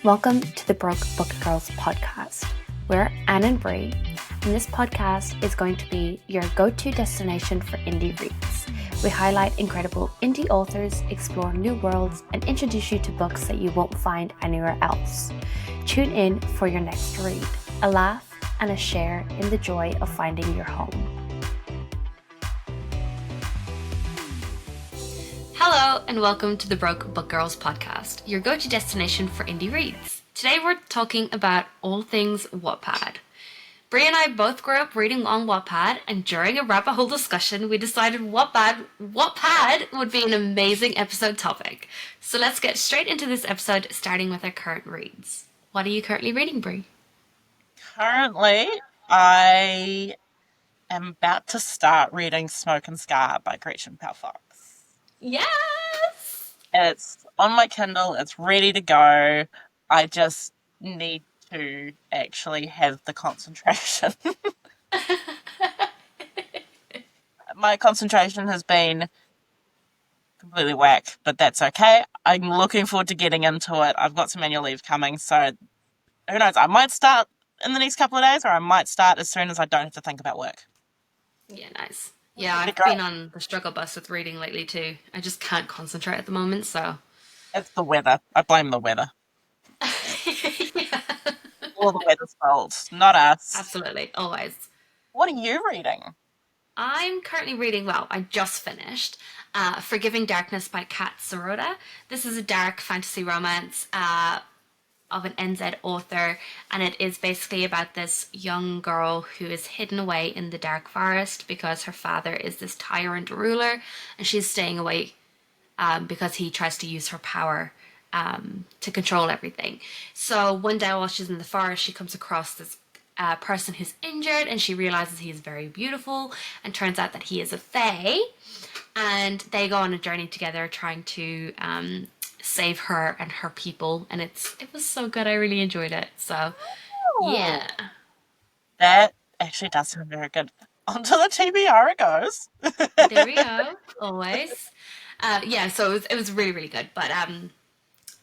Welcome to the Broke Book Girls podcast. We're Anne and Bree, and this podcast is going to be your go-to destination for indie reads. We highlight incredible indie authors, explore new worlds, and introduce you to books that you won't find anywhere else. Tune in for your next read, a laugh, and a share in the joy of finding your home. Hello and welcome to the Broke Book Girls podcast, your go-to destination for indie reads. Today we're talking about all things Wattpad. Bree and I both grew up reading on Wattpad, and during a rabbit hole discussion we decided Wattpad would be an amazing episode topic. So let's get straight into this episode, starting with our current reads. What are you currently reading, Bree? Currently, I am about to start reading Smoke and Scar by Gretchen Fox. Yes! It's on my Kindle, it's ready to go. I just need to actually have the concentration. My concentration has been completely whack, but that's okay. I'm looking forward to getting into it. I've got some annual leave coming, so who knows? I might start in the next couple of days, or I might start as soon as I don't have to think about work. Yeah, nice. Yeah, I've been on the struggle bus with reading lately too. I just can't concentrate at the moment, so... It's the weather. I blame the weather. Yeah. All the weather's fault, not us. Absolutely, always. What are you reading? I'm currently reading, I just finished Forgiving Darkness by Kat Sirota. This is a dark fantasy romance of an NZ author, and it is basically about this young girl who is hidden away in the dark forest because her father is this tyrant ruler, and she's staying away because he tries to use her power to control everything. So one day while she's in the forest, she comes across this person who's injured, and she realizes he is very beautiful, and turns out that he is a fae, and they go on a journey together trying to save her and her people, and it was so good. I really enjoyed it. So yeah, that actually does sound very good. Onto the TBR it goes. There we go. Always. Yeah, so it was really, really good, but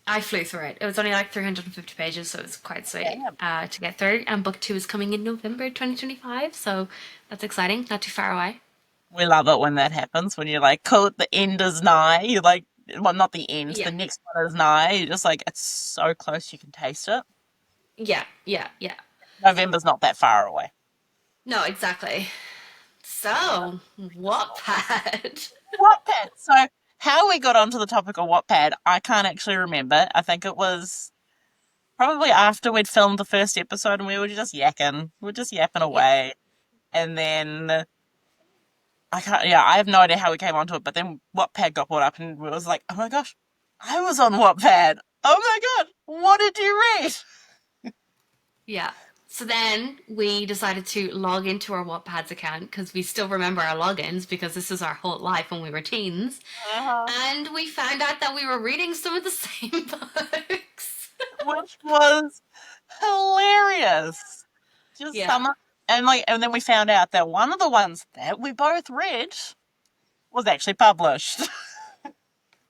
I flew through it. It was only like 350 pages, so it was quite sweet to get through. And book 2 is coming in November 2025, so that's exciting. Not too far away. We love it when that happens, when you're like, cool, the end is nigh. You're like, well, not the end, the next one is nigh. You're just like, it's so close you can taste it. Yeah. November's not that far away. No, exactly. So, Wattpad. Wattpad. So, how we got onto the topic of Wattpad, I can't actually remember. I think it was probably after we'd filmed the first episode and we were just yakking. We were just yapping away. And then I have no idea how we came onto it, but then Wattpad got brought up and we was like, oh my gosh, I was on Wattpad. Oh my god, what did you read? Yeah. So then we decided to log into our Wattpad's account because we still remember our logins because this is our whole life when we were teens. And we found out that we were reading some of the same books. Which was hilarious. And then we found out that one of the ones that we both read was actually published.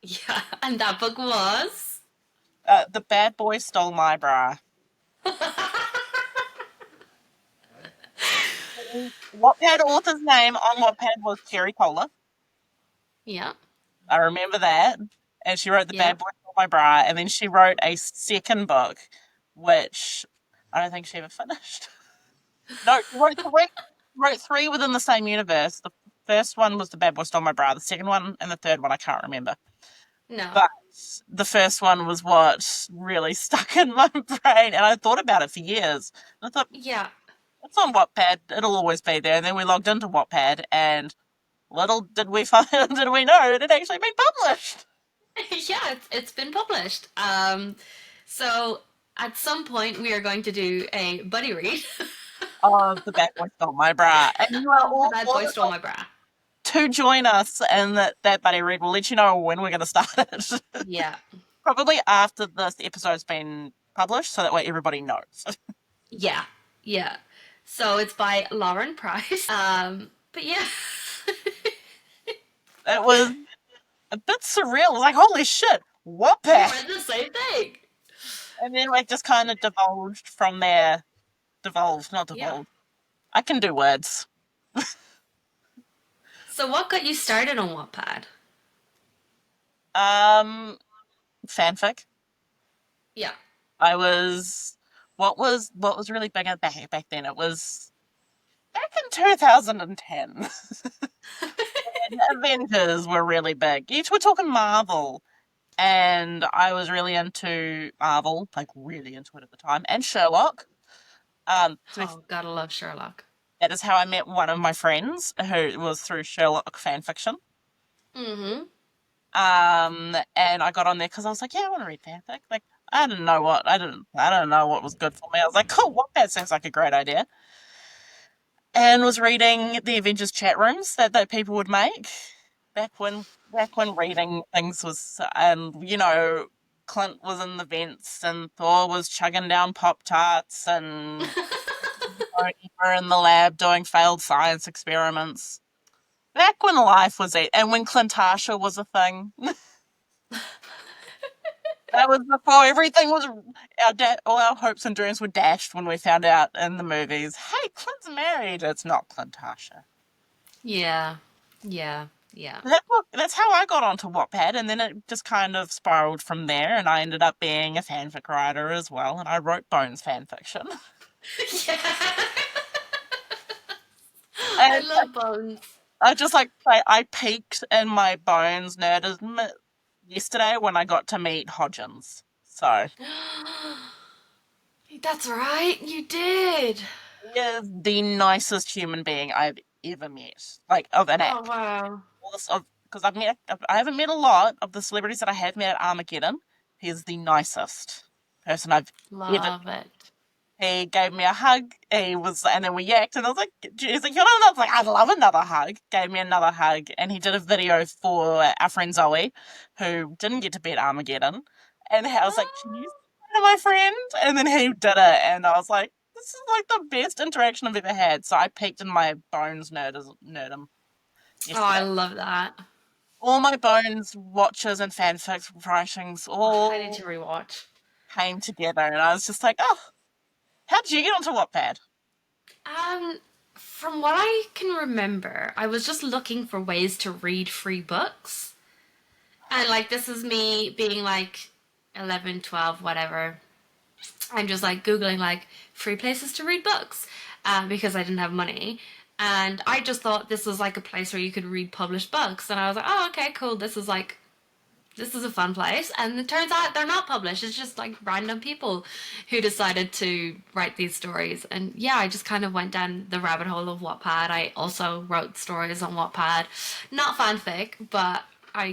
Yeah, and that book was? The Bad Boy Stole My Bra. Wattpad author's name on Wattpad was Cherry Cola. Yeah. I remember that. And she wrote The Bad Boy Stole My Bra, and then she wrote a second book, which I don't think she ever finished. No, she wrote three within the same universe. The first one was The Bad Boy Stole My Bra. The second one and the third one I can't remember. No. But the first one was what really stuck in my brain, and I thought about it for years. And I thought, it's on Wattpad. It'll always be there. And then we logged into Wattpad, and little did we know it had actually been published. Yeah, it's been published. So at some point we are going to do a buddy read. The Bad Boy Stole My Bra. And you are all The Bad Boy Stole My Bra. To join us in that buddy read. We'll let you know when we're going to start it. Yeah. Probably after this episode's been published, so that way everybody knows. Yeah. So it's by Lauren Price. But yeah. It was a bit surreal. It was like, holy shit, Wattpad. We read the same thing. And then it just kind of divulged from there. Devolved, not Yeah. divulged. I can do words. So what got you started on Wattpad? Um, Fanfic. Yeah. I was what was really big back then. It was back in 2010. Avengers were really big. Each we're talking Marvel, and I was really into Marvel, like really into it at the time, and Sherlock. Oh, gotta love Sherlock. That is how I met one of my friends, who was through Sherlock fanfiction. Mm-hmm. And I got on there because I was like, yeah, I want to read fanfic. Like, I don't know what was good for me. I was like, cool, what that sounds like a great idea. And was reading the Avengers chat rooms that people would make back when reading things was, Clint was in the vents and Thor was chugging down Pop Tarts and Tony were in the lab doing failed science experiments. Back when life was and when Clintasha was a thing. That was before everything was all our hopes and dreams were dashed when we found out in the movies. Hey, Clint's married. It's not Clintasha. Yeah. Yeah. Yeah. That's how I got onto Wattpad, and then it just kind of spiraled from there, and I ended up being a fanfic writer as well, and I wrote Bones fanfiction. Yeah. I And love Bones. I just like I peaked in my Bones nerdism yesterday when I got to meet Hodgins. So That's right, you did. he is the nicest human being I've ever met, like of an Oh act. wow. Because I haven't met a lot of the celebrities that I have met at Armageddon. He is the nicest person I've ever. Love it. He gave me a hug. And then we yacked, and I was like, he's like, you know, I was like, I'd love another hug. Gave me another hug, and he did a video for our friend Zoe, who didn't get to be at Armageddon. And I was like, can you say to my friend? And then he did it, and I was like, this is like the best interaction I've ever had. So I peaked in my Bones nerdum Oh, I yesterday. love that. All my Bones watches and fanfics writings Oh, I need to all rewatch. came together, and I was just like, oh, how did you get onto Wattpad? Um, from what I can remember, I was just looking for ways to read free books. And like this is me being like 11, 12, whatever. I'm just like Googling like free places to read books because I didn't have money. And I just thought this was like a place where you could read published books. And I was like, oh, okay, cool. This is a fun place. And it turns out they're not published. It's just like random people who decided to write these stories. And yeah, I just kind of went down the rabbit hole of Wattpad. I also wrote stories on Wattpad. Not fanfic, but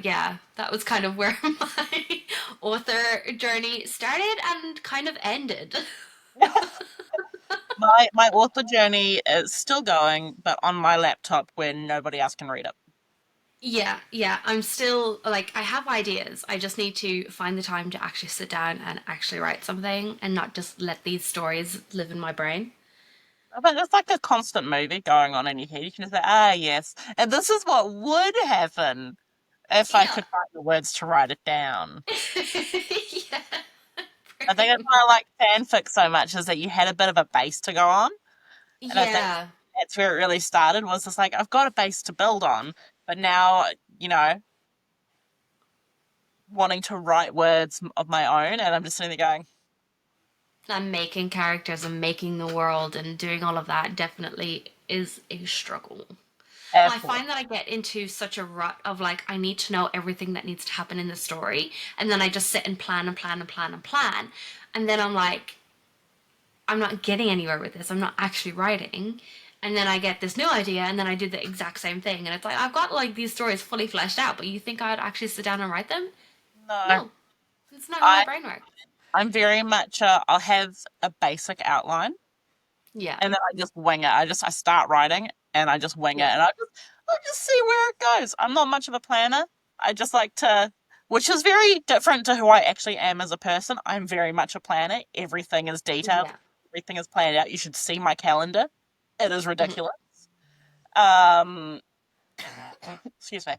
yeah, that was kind of where my author journey started and kind of ended. My author journey is still going, but on my laptop where nobody else can read it. Yeah, yeah. I'm still like I have ideas. I just need to find the time to actually sit down and actually write something and not just let these stories live in my brain. But it's like a constant movie going on in your head. You can just say, ah, yes. And this is what would happen if I Yeah. could find the words to write it down. Yeah, I think that's pretty why I much. like fanfic so much is that you had a bit of a base to go on. And I think Yeah. that's where it really started was just like, I've got a base to build on, but now, you know, wanting to write words of my own. And I'm just sitting there going, And making characters and making the world and doing all of that definitely is a struggle. I absolutely. find that I get into such a rut of like, I need to know everything that needs to happen in the story. And then I just sit and plan and plan and plan and plan. And then I'm like, I'm not getting anywhere with this. I'm not actually writing. And then I get this new idea and then I do the exact same thing. And it's like, I've got like these stories fully fleshed out, but you think I'd actually sit down and write them? No, No, it's not how my I, brain works. I'm very much, I'll have a basic outline Yeah. and then I just wing it. I start writing and I just wing it, Yeah. and I just see where it goes. I'm not much of a planner. I just like to, which is very different to who I actually am as a person. I'm very much a planner. Everything is detailed. Yeah. Everything is planned out. You should see my calendar. It is Mhm. ridiculous. Um, excuse me.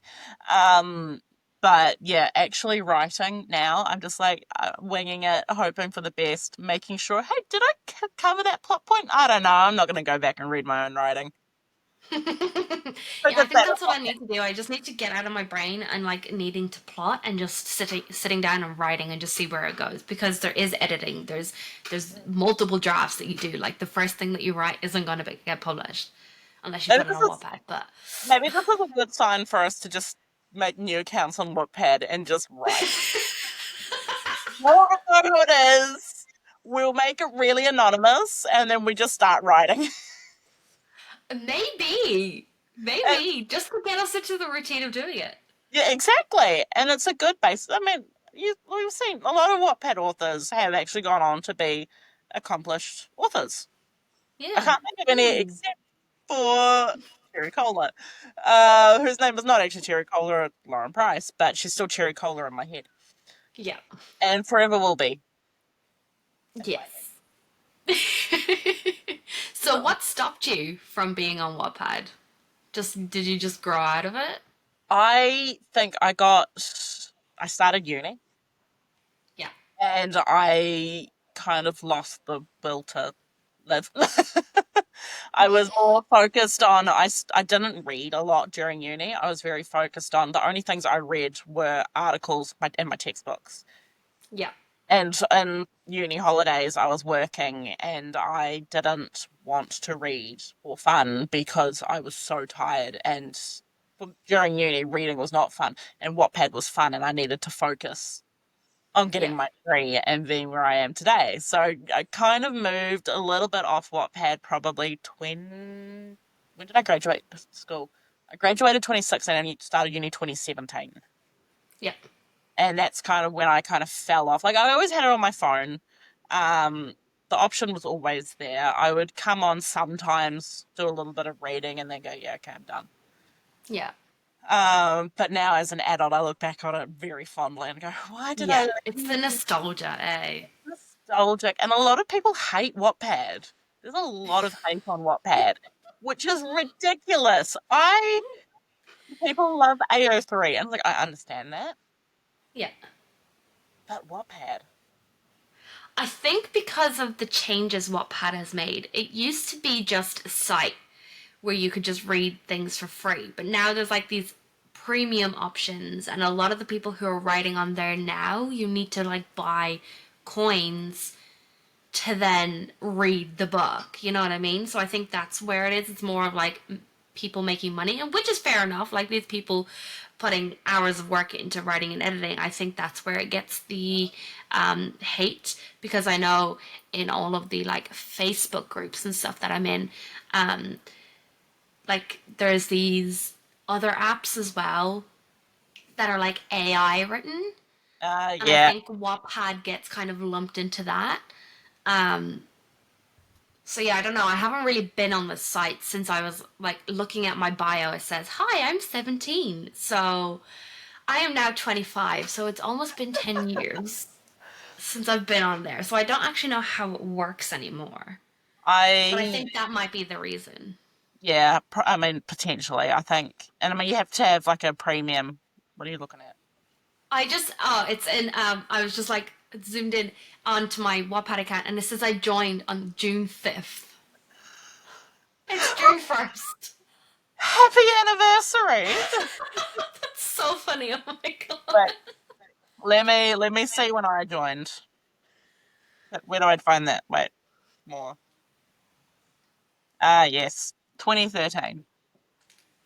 Um, But yeah, actually writing now, I'm just like winging it, hoping for the best, making sure, hey, did I cover that plot point? I don't know. I'm not going to go back and read my own writing. I Yeah, I did think that with that's what I need to do. I just need to get out of my brain and like needing to plot and just sitting down and writing and just see where it goes because there is editing. There's multiple drafts that you do. Like the first thing that you write isn't going to get published unless you maybe put it this on is Wattpad. But maybe this is a good sign for us to just make new accounts on Wattpad and just write. No one will know who it is. We'll make it really anonymous, and then we just start writing. maybe, And maybe just to get us into the routine of doing it. yeah, exactly. And it's a good base. I mean, we've seen a lot of Wattpad authors have actually gone on to be accomplished authors. I Yeah. can't think of any Ooh. except for Cherry Cola, whose name is not actually Cherry Cola or Lauren Price, but she's still Cherry Cola in my head, Yeah. and forever will be in my head. Yes. So what stopped you from being on Wattpad? Just did you just grow out of it? I think I started uni Yeah. and I kind of lost the will to live. I was more focused on, I didn't read a lot during uni. I was very focused on, the only things I read were articles and my textbooks. Yeah. And uni holidays, I was working and I didn't want to read for fun because I was so tired. And during uni, reading was not fun, and Wattpad was fun, and I needed to focus on getting Yeah. my degree and being where I am today. So I kind of moved a little bit off Wattpad, probably 20. When did I graduate school? I graduated 2016 and started uni 2017. Yeah. And that's kind of when I kind of fell off. Like I always had it on my phone. Um, the option was always there. I would come on sometimes, do a little bit of reading, and then go, yeah, okay, I'm done. Yeah. But now as an adult, I look back on it very fondly and go, why did I Yeah. It's the read this? nostalgia, eh? Nostalgic. And a lot of people hate Wattpad. There's a lot of hate on Wattpad, which is ridiculous. People love AO3, and like, I understand that, Yeah. but Wattpad. I think because of the changes Wattpad has made, it used to be just a site where you could just read things for free, but now there's like these premium options, and a lot of the people who are writing on there now, you need to like buy coins to then read the book. You know what I mean? So I think that's where it is. It's more of like people making money, and which is fair enough. Like these people putting hours of work into writing and editing. I think that's where it gets the hate because I know in all of the like Facebook groups and stuff that I'm in, um, like there's these other apps as well that are like AI written, and I Yeah. think Wattpad gets kind of lumped into that. Um, So yeah, I don't know. I haven't really been on the site since I was like looking at my bio. It says, "Hi, I'm 17." So I am now 25. So it's almost been 10 years since I've been on there. So I don't actually know how it works anymore. But I I think that might be the reason. Yeah, I mean potentially. I think, and I mean you have to have like a premium. What are you looking at? It's in I was just like zoomed in onto my Wattpad account and it says I joined on June 5th. It's June 1st. Happy anniversary! That's so funny. Oh my god. Wait, let me see when I joined. Where do I find that? Wait, more. Ah, yes, 2013.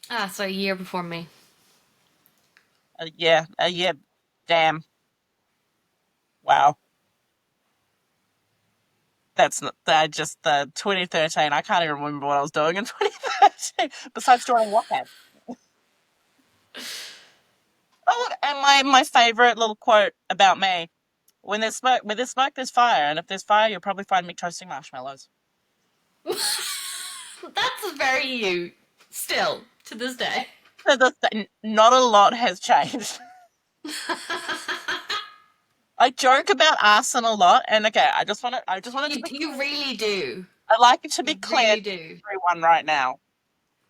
Ah, so a year before me. Yeah, yeah. Damn. Wow. That's not that just the 2013. I can't even remember what I was doing in 2013 besides joining Wattpad. Oh, look, and my favorite little quote about me: When there's smoke, there's fire, and if there's fire, you'll probably find me toasting marshmallows. That's very you, still, to this day. Not a lot has changed. I joke about arson a lot, and okay, I just wanted to be. You really do. I like it to be You clear really to do. everyone right now.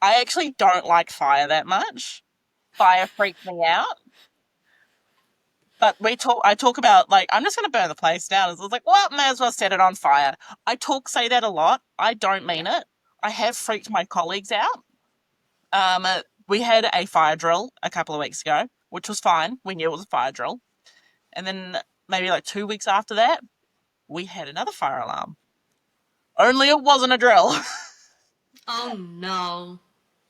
I actually don't like fire that much. Fire freaks me out. But I talk about, like, I'm just going to burn the place down. It's like, well, may as well set it on fire. Say that a lot. I don't Yeah. mean it. I have freaked my colleagues out. We had a fire drill a couple of weeks ago, which was fine. We knew it was a fire drill. And then maybe like 2 weeks after that, we had another fire alarm. Only it wasn't a drill. Oh no.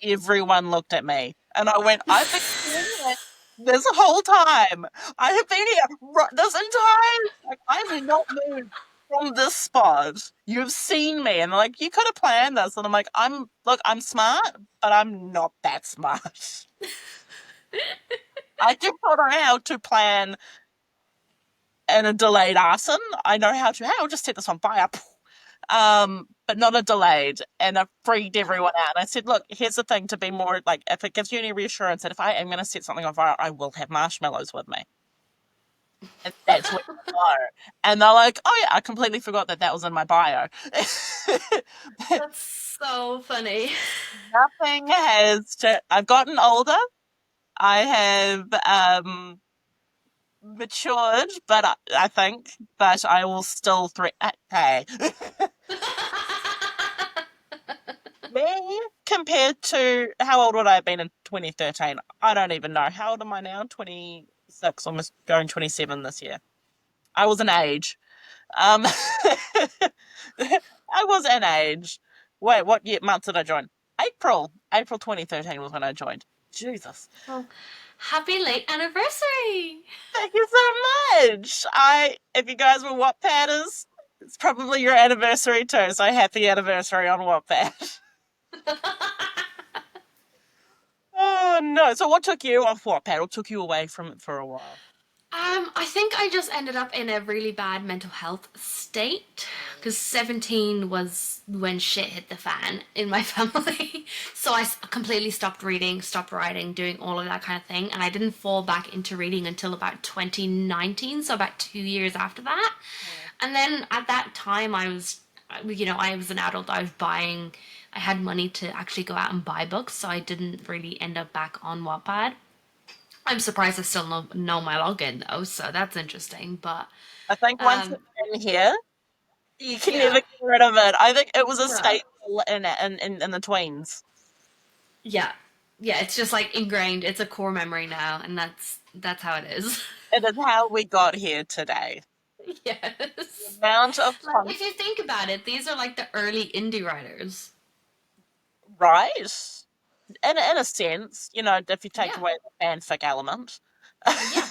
Everyone looked at me and I went, I've been doing it this whole time. I have been here this entire, like, I have not moved from this spot. You've seen me. And they're like, you could have planned this. And I'm like, I'm smart, but I'm not that smart. I do not know how to plan in a delayed arson. I know how to, hey, I'll just set this on fire. But not a delayed. And I freaked everyone out. And I said, look, here's the thing, to be more like, if it gives you any reassurance that if I am going to set something on fire, I will have marshmallows with me. And that's what you know. And they're like, oh yeah, I completely forgot that was in my bio. That's so funny. Nothing has I've gotten older. I have matured, but I think, but I will still hey. Me compared to, how old would I have been in 2013? I don't even know. How old am I now? 26, almost going 27 this year. I was an age. Um, I was an age. Wait, what year, month did I join? April 2013 was when I joined. Jesus. Well, happy late anniversary. Thank you so much. If you guys were Wattpadders, it's probably your anniversary too. So happy anniversary on Wattpad. Oh no! So what took you off Wattpad? What took you away from it for a while? I think I just ended up in a really bad mental health state because 17 was when shit hit the fan in my family. So I completely stopped reading, stopped writing, doing all of that kind of thing. And I didn't fall back into reading until about 2019, so about 2 years after that. And then at that time, I was an adult. I had money to actually go out and buy books, so I didn't really end up back on Wattpad. I'm surprised I still know my login though, so that's interesting. But I think once um, it's in here, you can never yeah, get rid of it. I think it was a no, staple in the tweens. yeah, yeah. It's just like ingrained. It's a core memory now, and that's how it is. It is how we got here today. The Yes. amount of Like fun, if you think about it, these are like the early indie writers. right? In a sense, if you take Yeah, away the fanfic element, yeah,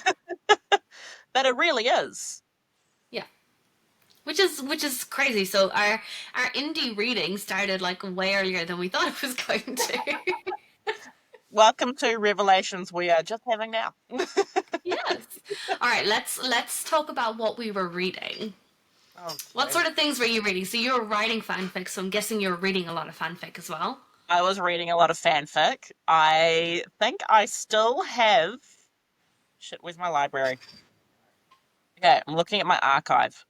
but it really is. yeah. Which is crazy. So our indie reading started like way earlier than we thought it was going to. Welcome to revelations we are just having now. Yes. All right, let's talk about what we were reading. What Okay. sort of things were you reading? So you were writing fanfic, so I'm guessing you were reading a lot of fanfic as well. I was reading a lot of fanfic. I think I still have. Shit, where's my library? Okay, I'm looking at my archive.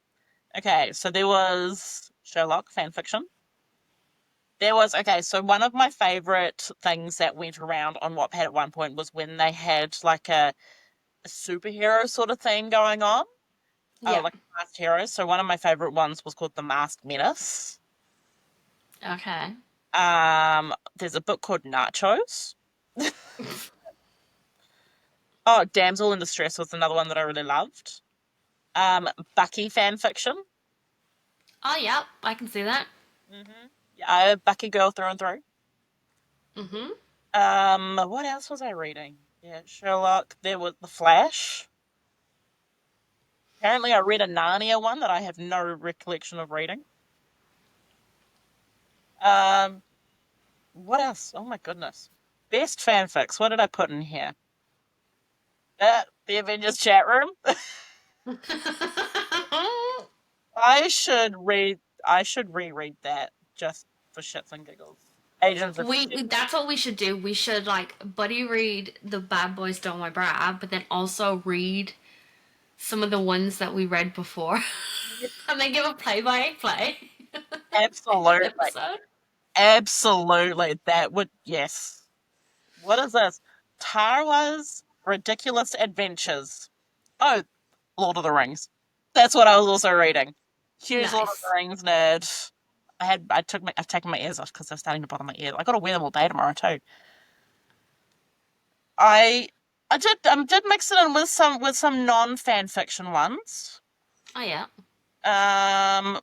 Okay, so there was Sherlock fanfiction. Okay, so one of my favorite things that went around on Wattpad at one point was when they had like a superhero sort of thing going on. Oh, Yeah. like masked heroes. So one of my favorite ones was called The Masked Menace. Okay. There's a book called Nachos. Oh, Damsel in Distress was another one that I really loved. Bucky fan fiction. Oh, yeah, I can see that. Yeah, I'm a Bucky girl through and through. Mm-hmm. What else was I reading? Yeah, Sherlock. There was The Flash. Apparently, I read a Narnia one that I have no recollection of reading. Um, what else? Oh my goodness. Best fanfics. What did I put in here? The Avengers chat room. I should read. I should reread that just for shits and giggles. Agents of we Shield. that's what we should do. We should like buddy read the Bad Boys Don't Wear Bra, but then also read some of the ones that we read before, and then give a play-by-play Absolutely, episode. absolutely. That would, yes. What is this? Tara's Ridiculous Adventures. Oh, Lord of the Rings. That's what I was also reading. Huge Lord of the Nice. Rings nerd. I've taken my ears off because they're starting to bother my ears. I got to wear them all day tomorrow too. I did mix it in with some non fan fiction ones. Oh yeah. Um,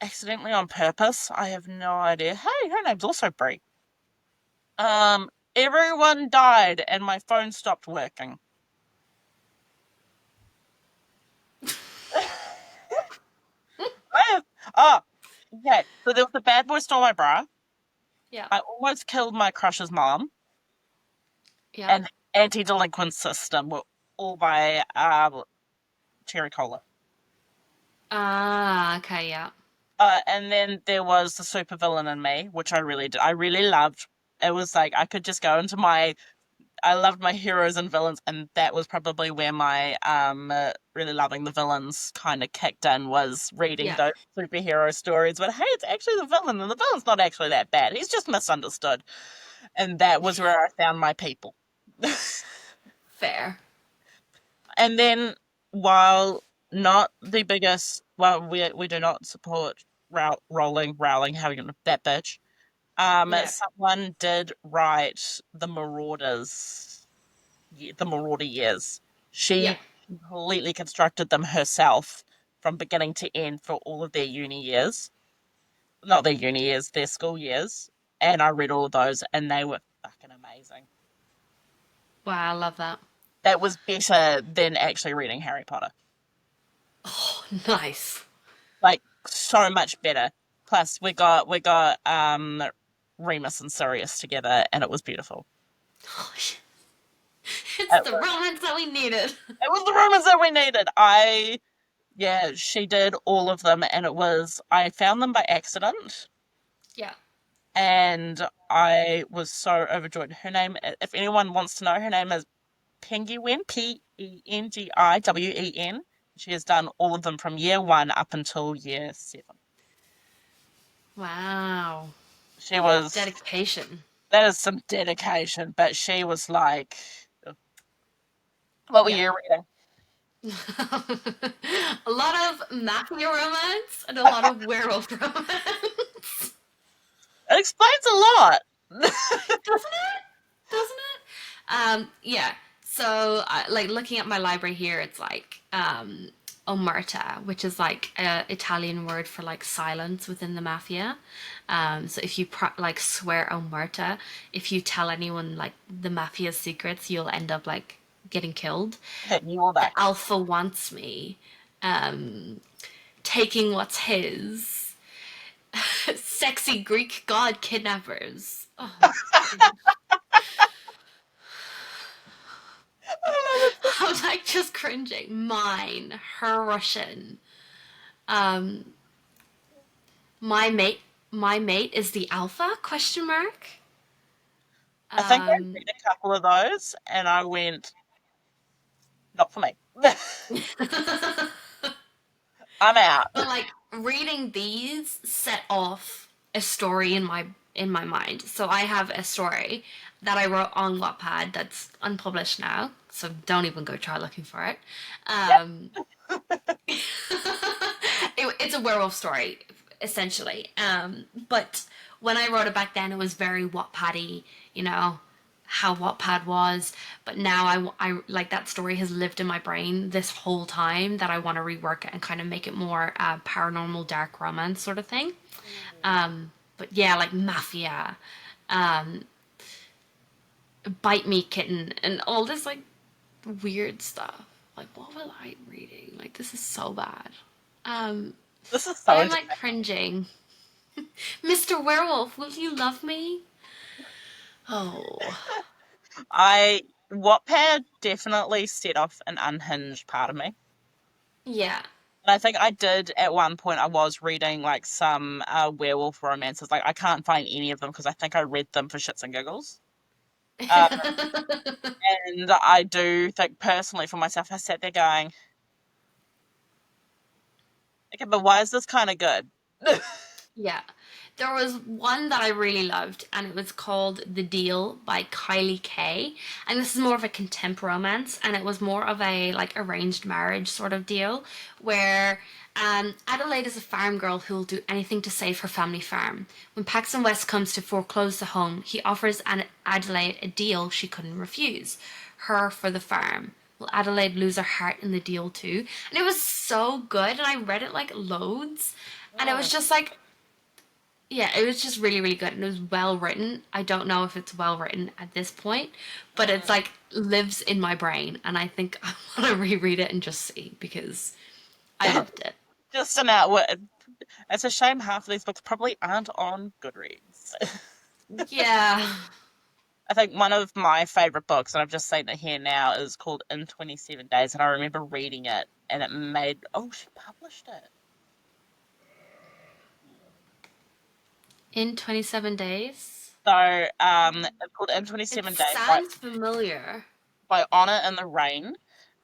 accidentally on purpose. I have no idea. Hey, her name's also Bree. Everyone died and my phone stopped working. I have, oh, okay. So there was the bad boy stole my bra. Yeah. I almost killed my crush's mom, Yeah. and anti-delinquent system were all by Cherry Cola. Ah, okay, yeah. And then there was the supervillain in me, which I really did. I really loved. It was like I could just go into my. I loved my heroes and villains, and that was probably where my really loving the villains kind of kicked in, was reading Yeah. those superhero stories. But hey, it's actually the villain, and the villain's not actually that bad. He's just misunderstood, and that was where I found my people. Fair. And then, while not the biggest, well, we do not support rowling, how you that bitch. Yeah. Someone did write the Marauder years. Yeah. She completely constructed them herself from beginning to end for all of their uni years. Not their uni years, their school years. And I read all of those, and they were fucking amazing. Wow, I love that. That was better than actually reading Harry Potter. Oh, nice. Like, so much better. Plus, we got Remus and Sirius together, and it was beautiful. Oh, it's It the was, romance that we needed. it was the romance that we needed. Yeah, she did all of them, and I found them by accident, Yeah. and I was so overjoyed. Her name, if anyone wants to know, her name is Penguin, Pengiwiwen. She has done all of them from year one up until year seven. Wow. She was, Dedication. that is some dedication, but she was like, what were Yeah. you reading? A lot of mafia romance and a lot of werewolf romance. It explains a lot. Doesn't it? Doesn't it? Yeah. So, like looking at my library here, it's like omerta, which is like a Italian word for like silence within the mafia. So if you like swear omerta, if you tell anyone like the mafia's secrets, you'll end up like getting killed. You will The die. alpha wants me, taking what's his. Sexy Greek god kidnappers. Oh my goodness. I'm like just cringing. Mine, her Russian. Um, my mate, my mate is the alpha? Question mark. I think I Um, read a couple of those, and I went, not for me. I'm out. but like reading these set off a story in my mind. So I have a story that I wrote on Wattpad that's unpublished now. So don't even go try looking for it. Um, it's a werewolf story essentially. But when I wrote it back then, it was very Wattpaddy, you know, how Wattpad was. But now I like that story has lived in my brain this whole time that I want to rework it and kind of make it more paranormal, dark romance sort of thing. But yeah, like mafia, bite me kitten, and all this like weird stuff. Like, what was I reading? Like, this is so bad. Um, This is but so I'm like interesting. cringing. Mr. Werewolf, will you love me? Oh, I Wattpad definitely set off an unhinged part of me. yeah. And I think I did at one point. I was reading like some werewolf romances. Like I can't find any of them because I think I read them for shits and giggles. Uh, and I do think personally for myself, I sat there going, okay, but why is this kind of good? Yeah. There was one that I really loved, and it was called The Deal by Kylie Kay. And this is more of a contempt romance, and it was more of a like arranged marriage sort of deal, where Adelaide is a farm girl who will do anything to save her family farm. When Paxton West comes to foreclose the home, he offers Adelaide a deal she couldn't refuse: her for the farm. Will Adelaide lose her heart in the deal too? And it was so good, and I read it like loads, and it was Mm. just like, yeah, it was just really, really good, and it was well written. I don't know if it's well written at this point, but it's Mm. like lives in my brain, and I think I want to reread it and just see because I loved it. Just an outward. It's a shame half of these books probably aren't on Goodreads. Yeah, I think one of my favorite books, and I've just seen it here now, is called In 27 Days, and I remember reading it, and it made. Oh, she published it. in 27 days. So, it's called In It 27 Days sounds familiar. by Honor in the Rain.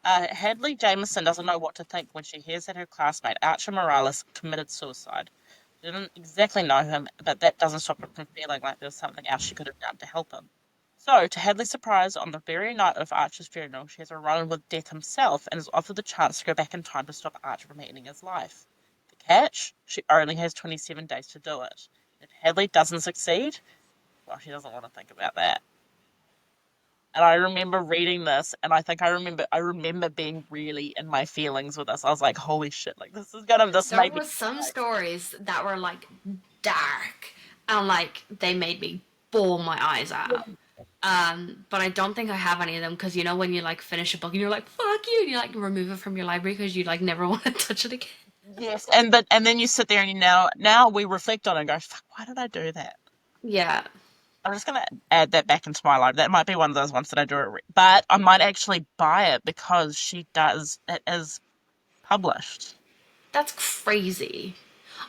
Hadley Jameson doesn't know what to think when she hears that her classmate Archer Morales committed suicide. She didn't exactly know him, but that doesn't stop her from feeling like there's something else she could have done to help him. So, to Hadley's surprise, on the very night of Archer's funeral, she has a run with Death himself and is offered the chance to go back in time to stop Archer from ending his life. The catch? She only has 27 days to do it. If Hadley doesn't succeed, well, she doesn't want to think about that. And I remember reading this, and I remember being really in my feelings with this. I was like, "Holy shit! Like this There made me was some cry." stories that were like dark, and like they made me bawl my eyes out. But I don't think I have any of them because you know when you like finish a book and you're like fuck you, and you like remove it from your library because you like never want to touch it again. Yes, and then you sit there and you now we reflect on it and go, "Fuck, why did I do that?" Yeah, I'm just gonna add that back into my life. That might be one of those ones that I do, but I might actually buy it because she does. It is published. that's crazy.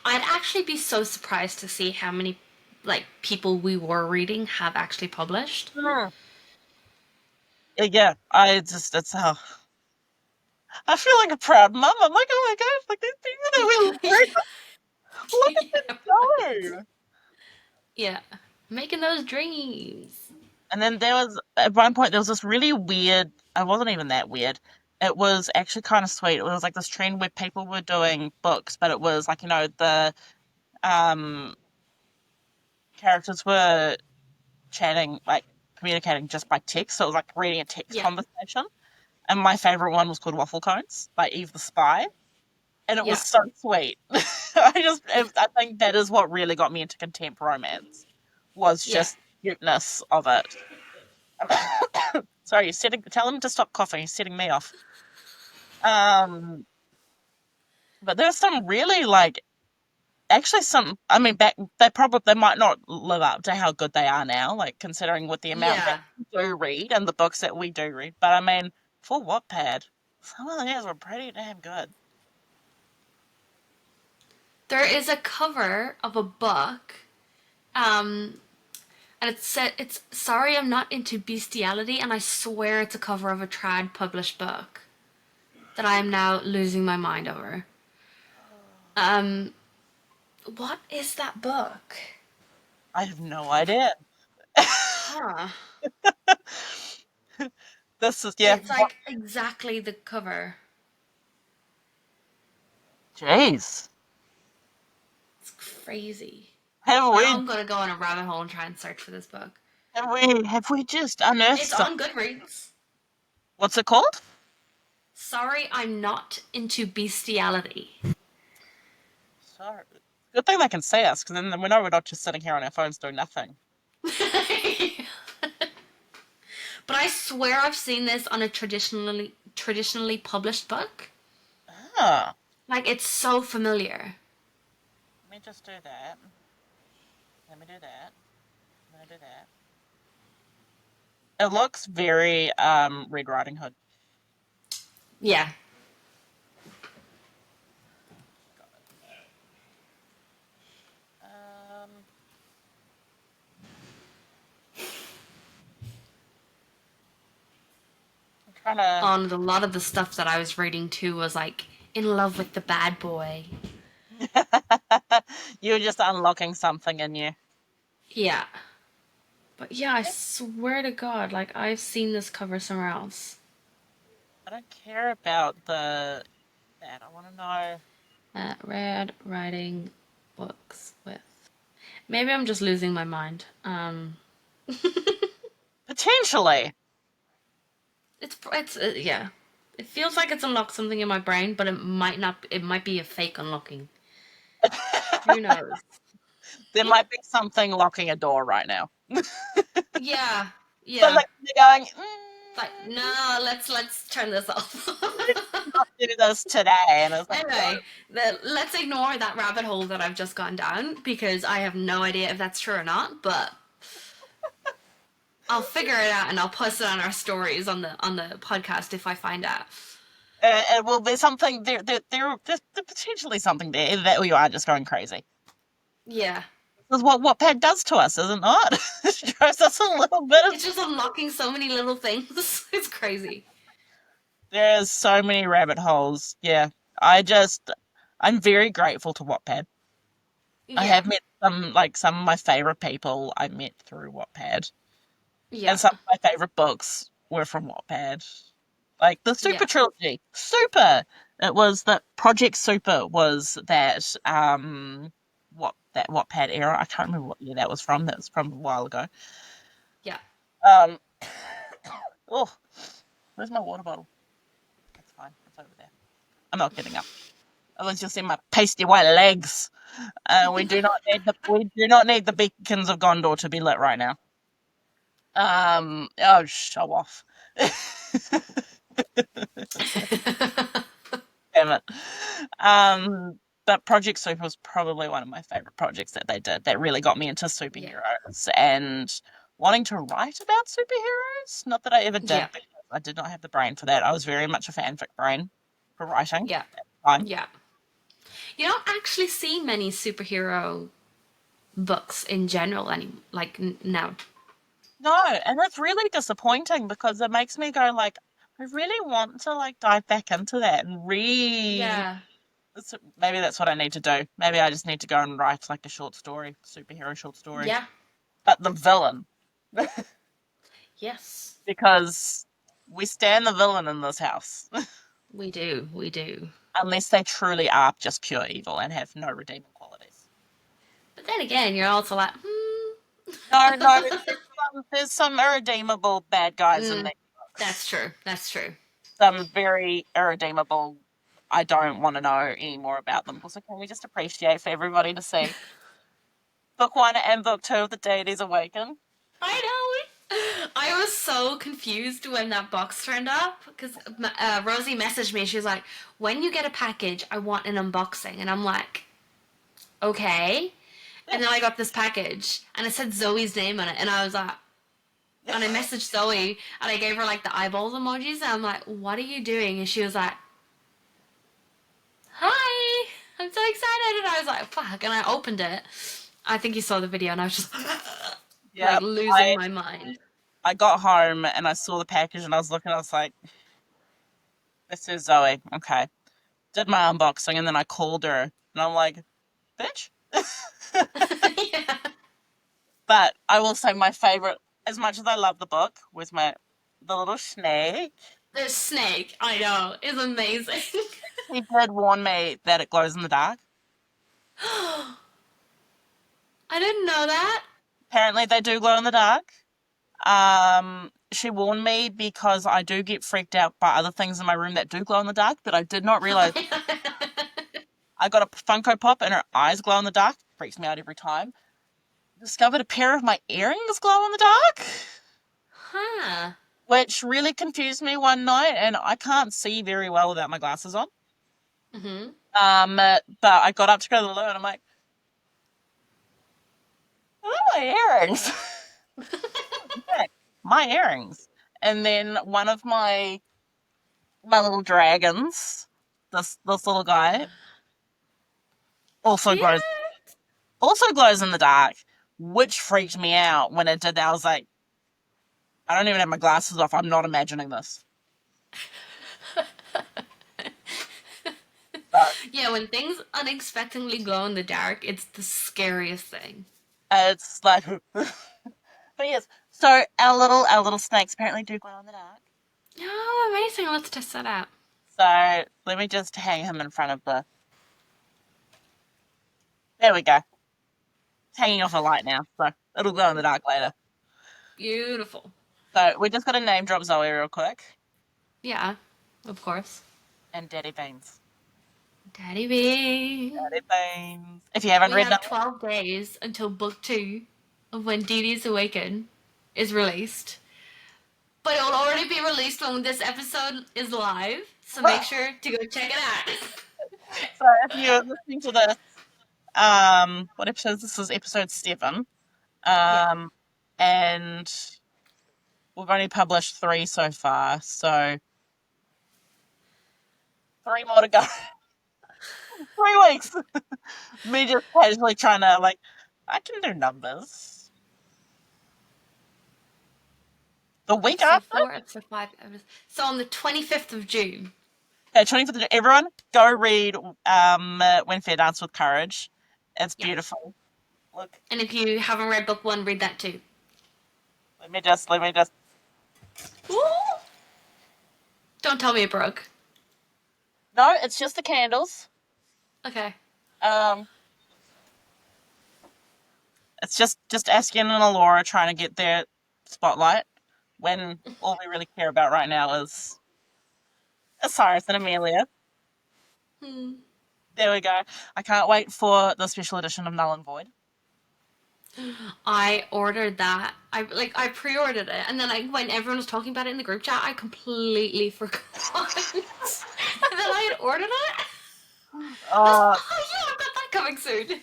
I'd actually be so surprised to see how many like people we were reading have actually published. Hmm. Yeah, I just it's I feel like a proud mum. I'm like, oh my gosh, like these people that we read, look at Yeah, them go. yeah, making those dreams. And then there was at one point there was this really weird. It wasn't even that weird. It was actually kind of sweet. It was like this trend where people were doing books, but it was like the um characters were chatting like communicating just by text. So it was like reading a text Yeah, conversation. And my favorite one was called Waffle Cones by Eve the Spy, and it was yeah, so sweet. I think that is what really got me into contempt romance was yeah. just cuteness of it. Sorry, tell him to stop coughing. He's setting me off. Um, but there's some really like actually some. I mean, back they might not live up to how good they are now, like considering with the amount that Yeah. we do read and the books that we do read. But I mean, for Wattpad, some of these were pretty damn good. There is a cover of a book, um, and it said it's sorry I'm not into bestiality, and I swear it's a cover of a trad published book that I am now losing my mind over. Um, what is that book? I have no idea. Huh. This is yeah. It's like exactly the cover. Jeez, It's crazy. have Now we I'm gonna go on a rabbit hole and try and search for this book. have we just unearthed It's some? on Goodreads. What's it called? Sorry, I'm not into bestiality. Sorry. Good thing they can see us, because then we know we're not just sitting here on our phones doing nothing. But I swear I've seen this on a traditionally published book. Ah, Like it's so familiar. let me just do that. Let me do that. Let me do that. It looks very Red Riding Hood. Yeah. Got it. I'm trying to. On a lot of the stuff that I was reading too was like in love with the bad boy. You're just unlocking something in you. Yeah. But yeah, I swear to God, like I've seen this cover somewhere else. I don't care about that. I want to know. Red Writing Books with. Maybe I'm just losing my mind. Potentially. It's yeah. It feels like it's unlocked something in my brain, but it might not. It might be a fake unlocking. Who knows? There might be something locking a door right now. Yeah, Something yeah. you're going, Like no, let's turn this off. let's not do this today. And it's like, Anyway, let's ignore that rabbit hole that I've just gone down because I have no idea if that's true or not. But I'll figure it out and I'll post it on our stories on the podcast if I find out. it will be something, there's potentially something there that you are just going crazy. Yeah. This is what Wattpad does to us, is it not? It shows us a little bit It's of. just unlocking so many little things. It's crazy. There's so many rabbit holes. Yeah. I'm very grateful to Wattpad. I Yeah. have met some of my favorite people I met through Wattpad. Yeah. And some of my favorite books were from Wattpad. Like the Super Yeah. trilogy. Super! It was that Project Super was that Wattpad era. I can't remember what year that was from. That was from a while ago. Yeah. Um oh, where's my water bottle? That's fine. It's over there. I'm not getting up. Otherwise you'll see my pasty white legs. We do not need the beacons of Gondor to be lit right now. Oh, show off. Damn it. But Project Super was probably one of my favorite projects that they did that really got me into Yeah. superheroes and wanting to write about superheroes. Not that I ever did, Yeah. because I did not have the brain for that. I was very much a fanfic brain for writing Yeah. at the time. Yeah. You don't actually see many superhero books in general any like now. No, and it's really disappointing because it makes me go like, I really want to like dive back into that and read. Yeah. Maybe that's what I need to do. Maybe I just need to go and write like a short story, superhero short story. Yeah. But the villain, Yes. because we stand the villain in this house, We do. We do. unless they truly are just pure evil and have no redeeming qualities. But then again, you're also like, No, no, there's some irredeemable bad guys in there. That's true. That's true. Some very irredeemable. I don't want to know any more about them. Also, can we just appreciate for everybody to see book 1 and book 2 of The Deities Awaken? I know. I was so confused when that box turned up because Rosie messaged me. She was like, "When you get a package, I want an unboxing," and I'm like, "Okay." And then I got this package, and it said Zoe's name on it, and I was like, and I messaged Zoe, and I gave her like the eyeballs emojis, and I'm like, "What are you doing?" And she was like, "Hi, I'm so excited," and I was like, "Fuck!" And I opened it. I think you saw the video, and I was just Yeah, like losing my mind. I got home and I saw the package and I was looking, I was like, this is Zoe. Okay. Did my unboxing and then I called her and I'm like, bitch. Yeah. But I will say my favorite, as much as I love the book, was the little snake. The snake, I know, is amazing. He did warn me that it glows in the dark. I didn't know that. Apparently they do glow in the dark. She warned me because I do get freaked out by other things in my room that do glow in the dark, but I did not realize. I got a Funko Pop and her eyes glow in the dark. Freaks me out every time. Discovered a pair of my earrings glow in the dark, Huh. which really confused me one night, and I can't see very well without my glasses on. Mm-hmm. But I got up to go to the loo, and I'm like, "Oh, my earrings!" My earrings. And then one of my little dragons, this little guy, also Cute. glows in the dark, which freaked me out when it did that. I was like, I don't even have my glasses off. I'm not imagining this. Yeah, when things unexpectedly glow in the dark, it's the scariest thing. It's like, but yes. So our little snakes apparently do glow in the dark. Oh, amazing. Let's test that out. So let me just hang him in front of the. There we go. It's hanging off a light now, so it'll glow in the dark later. Beautiful. So we just got to name drop Zoe real quick Yeah, of course. and Daddy Beans. Daddy B. Daddy Beans. If you haven't We read have that, 12 days until book 2 of When Dee Dee's Awaken is released. But it will already be released when this episode is live, so make sure to go check it out. so if you're listening to this, what episode? This is episode 7. Yeah. And we've only published 3 so far, so 3 more to go. 3 weeks. Me just casually trying to like, I can do numbers. The week Episode after, 4, episode 5, so on the 25th of June. okay, 25th. Everyone, go read When Fair Dance with Courage. It's Yeah. beautiful. Look, And if you haven't read book 1, read that too. let me just. Ooh. Don't tell me it broke. No, it's just the candles. Okay. Um, it's just Askin and Alora trying to get their spotlight when all we really care about right now is Cyrus and Amelia. Hmm. There we go. I can't wait for the special edition of Null and Void. I ordered that. I pre-ordered it, and then when everyone was talking about it in the group chat, I completely forgot. And then I had ordered it. I was, Uh, oh yeah, I've got that coming soon.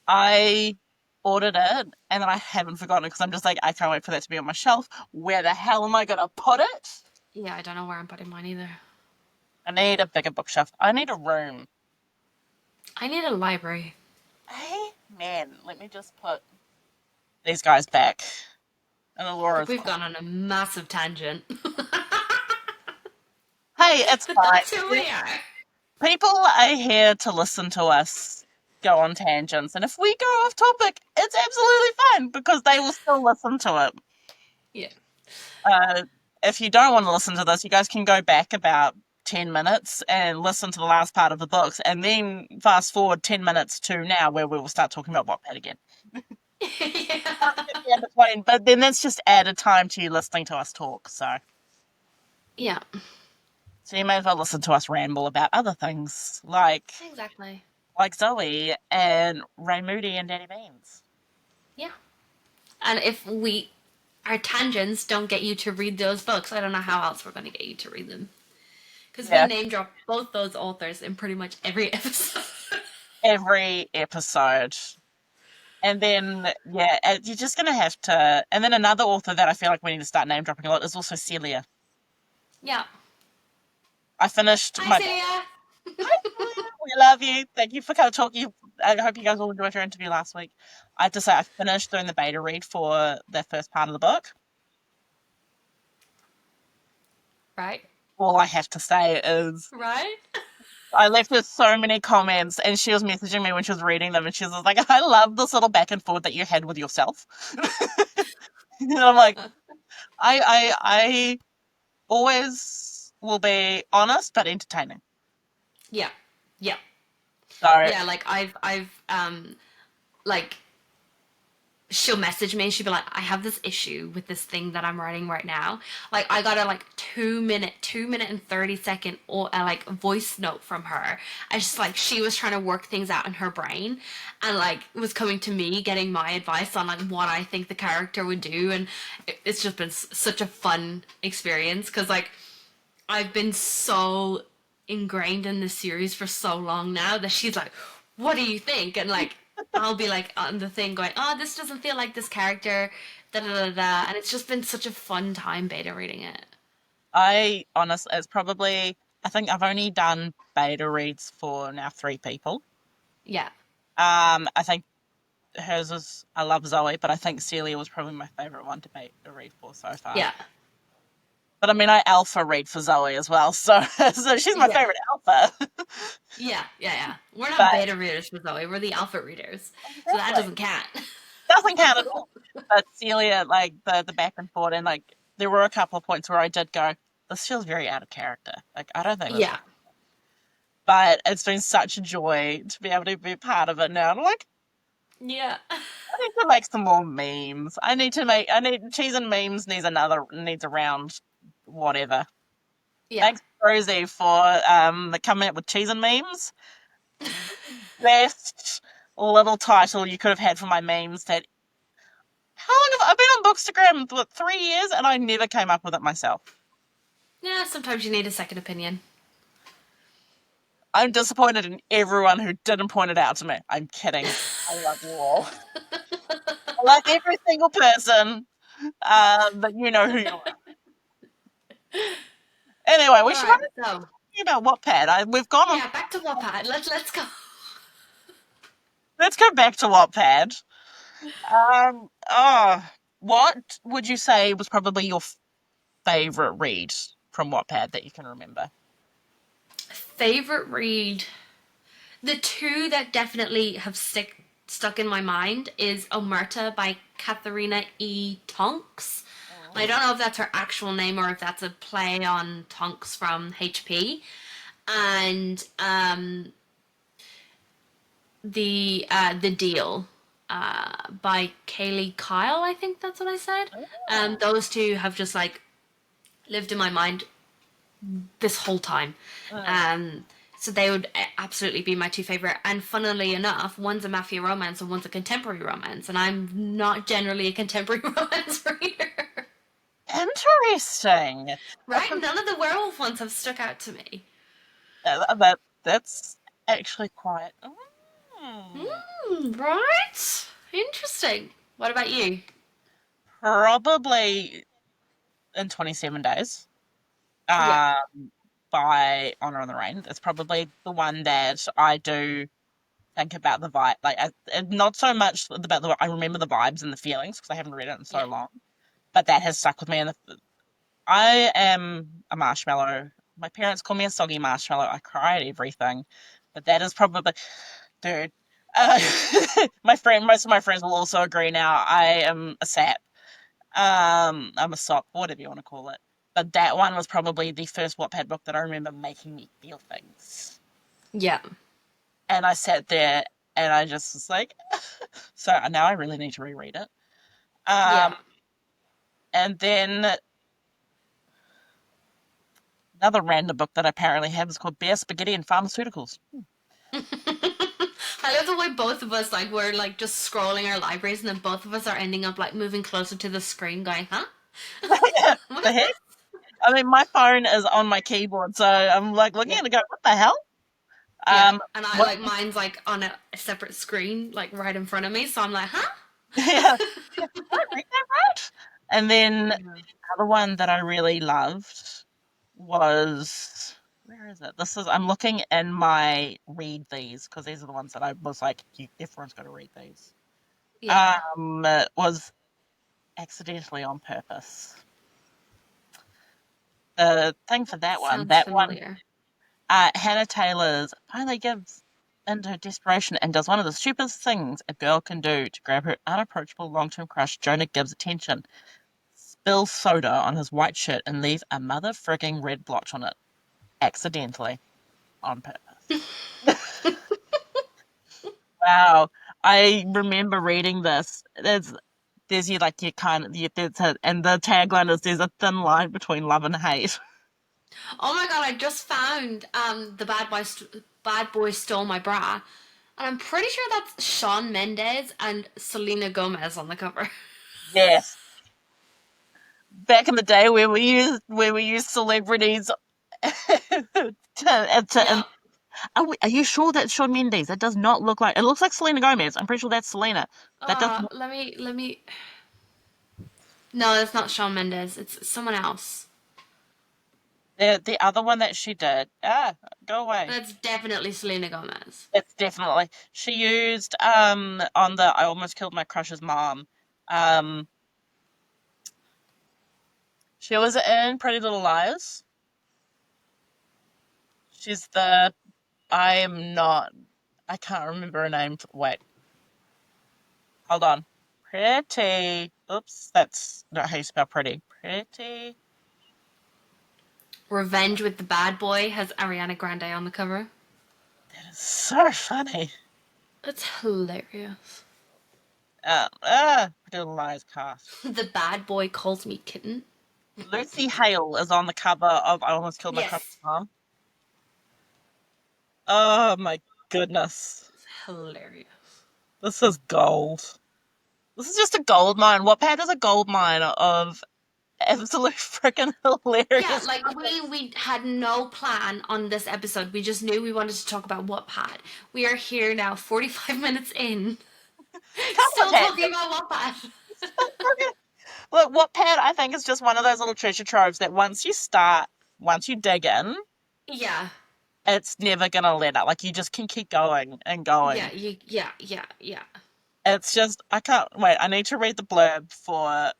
I ordered it and then I haven't forgotten it because I'm just like, I can't wait for that to be on my shelf. Where the hell am I going to put it? Yeah, I don't know where I'm putting mine either. I need a bigger bookshelf. I need a room. I need a library. Hey, man, let me just put these guys back. And Aurora's. We've gone on a massive tangent. Hey, it's But fine. that's who we are. People are here to listen to us go on tangents. And if we go off topic, it's absolutely fine because they will still listen to it. Yeah. Uh, if you don't want to listen to this, you guys can go back about 10 minutes and listen to the last part of the books and then fast forward 10 minutes to now where we will start talking about Wattpad again. Yeah. In between, but then that's just added time to you listening to us talk. So Yeah. you may as well listen to us ramble about other things like Exactly. Zoe and Ray Moody and Danny Beans. Yeah. And if our tangents don't get you to read those books, I don't know how else we're going to get you to read them. Because we Yeah. name drop both those authors in pretty much every episode. Every episode. And then, yeah, you're just going to have to. And then another author that I feel like we need to start name dropping a lot is also Celia. Yeah. I finished Hi, my. Celia. We love you. Thank you for coming talking. I hope you guys all enjoyed your interview last week. I have to say, I finished doing the beta read for the first part of the book. Right. All I have to say is Right. I left her so many comments, and she was messaging me when she was reading them, and she was like, "I love this little back and forth that you had with yourself." And I'm like, I always will be honest but entertaining. Yeah. Yeah. So Yeah. Like like she'll message me and she'll be like, I have this issue with this thing that I'm writing right now. Like I got a like 2 minute and 30 second or like voice note from her. I just like she was trying to work things out in her brain and like was coming to me getting my advice on like what I think the character would do, and it's just been such a fun experience because like I've been so ingrained in this series for so long now that she's like, what do you think? And like I'll be like on the thing going, oh, this doesn't feel like this character, da da da da. And it's just been such a fun time beta reading it. I honestly, it's probably, I think I've only done beta reads for now 3 people. Yeah. I think hers was, I love Zoe, but I think Celia was probably my favourite one to beta read for so far. Yeah. But I mean, I alpha read for Zoe as well, so so she's my Yeah. favorite alpha. Yeah. We're not But beta readers for Zoe. We're the alpha readers. So that exactly, doesn't count. doesn't count at all. But Celia, like the back and forth, and like there were a couple of points where I did go, this feels very out of character. Like I don't think this Yeah. would. But it's been such a joy to be able to be part of it now. I'm like, Yeah. I need to make some more memes. I need cheese and memes needs a round whatever. Yeah. Thanks Rosie for coming up with cheese and memes. Best little title you could have had for my memes that how long have I been on Bookstagram? What, 3 years? And I never came up with it myself. Yeah, sometimes you need a second opinion. I'm disappointed in everyone who didn't point it out to me. I'm kidding. I love you all. I love every single person. But you know who you are. Anyway, we All should right, probably so talk about Wattpad. We've gone on. yeah, back to Wattpad. Let's go. Let's go back to Wattpad. What would you say was probably your favorite read from Wattpad that you can remember? Favorite read. The two that definitely have stuck in my mind is Omerta by Katharina E. Tonks. I don't know if that's her actual name or if that's a play on Tonks from HP. And the Deal by Kaylee Kyle. I think that's what I said. Oh. Those two have just like lived in my mind this whole time. Mm. Um, so they would absolutely be my two favorite. And funnily enough, one's a mafia romance and one's a contemporary romance. And I'm not generally a contemporary romance reader. Interesting. Right? None of the werewolf ones have stuck out to me. That's actually quite. Right? Interesting. What about you? Probably in 27 days. Yeah. By Honor on the Rain. It's probably the one that I do think about the vibe. Like, not so much about the. I remember the vibes and the feelings because I haven't read it in so Yeah. long. But that has stuck with me. And I am a marshmallow. My parents call me a soggy marshmallow. I cry at everything. But that is probably, dude. Uh, most of my friends will also agree now. I am a sap. I'm a sop, whatever you want to call it. But that one was probably the first Wattpad book that I remember making me feel things. Yeah. And I sat there and I just was like, so now I really need to reread it. Um, Yeah. and then another random book that I apparently have is called Beer, Spaghetti, and Pharmaceuticals. I love the way both of us like we're like just scrolling our libraries and then both of us are ending up like moving closer to the screen going, huh? What The is heck? this? I mean, my phone is on my keyboard, so I'm like looking Yeah. at it, go, what the hell? Yeah. Um, And I what? like mine's like on a separate screen, like right in front of me. So I'm like, huh? Yeah, did I read that right? And then the Yeah. other one that I really loved was where is it? I'm looking in my read these because these are the ones that I was like, everyone's got to read these. Yeah. Was accidentally on purpose. The thing for Sounds that one, familiar. Hannah Taylor's finally gives into her desperation and does one of the stupidest things a girl can do to grab her unapproachable long-term crush, Jonah Gibbs' attention. Spills soda on his white shirt and leaves a mother frigging red blotch on it, accidentally, on purpose. Wow, I remember reading this. There's you like you kind there's and the tagline is there's a thin line between love and hate. Oh my god, I just found the bad boy stole my bra. And I'm pretty sure that's Shawn Mendes and Selena Gomez on the cover. Yes, back in the day where we used celebrities Yeah. and are you sure that's Shawn Mendes? That does not look like it looks like Selena Gomez. I'm pretty sure that's Selena. That does not. Let me. No, that's not Shawn Mendes. It's someone else. The other one that she did. Go away. That's definitely Selena Gomez. It's definitely she used on the I almost killed my crush's mom. Um She was in Pretty Little Liars. She's the. I am not. I can't remember her name. Wait, hold on. Pretty. Oops, that's not how you spell pretty. Pretty. Revenge with the Bad Boy has Ariana Grande on the cover. That is so funny. It's hilarious. Pretty Little Liars cast. The Bad Boy calls me kitten. Lucy Hale is on the cover of I Almost Killed My Crush's Yes. Mom. Oh my goodness. It's hilarious. This is gold. This is just a gold mine. Wattpad is a gold mine of absolute freaking Yeah, hilarious. like we had no plan on this episode. We just knew we wanted to talk about Wattpad. We are here now, 45 minutes in, still talking about Wattpad. Look, Wattpad, I think, is just one of those little treasure troves that once you dig in, Yeah. it's never gonna let up. Like, you just can keep going and going. Yeah. It's just, I can't wait. I need to read the blurb for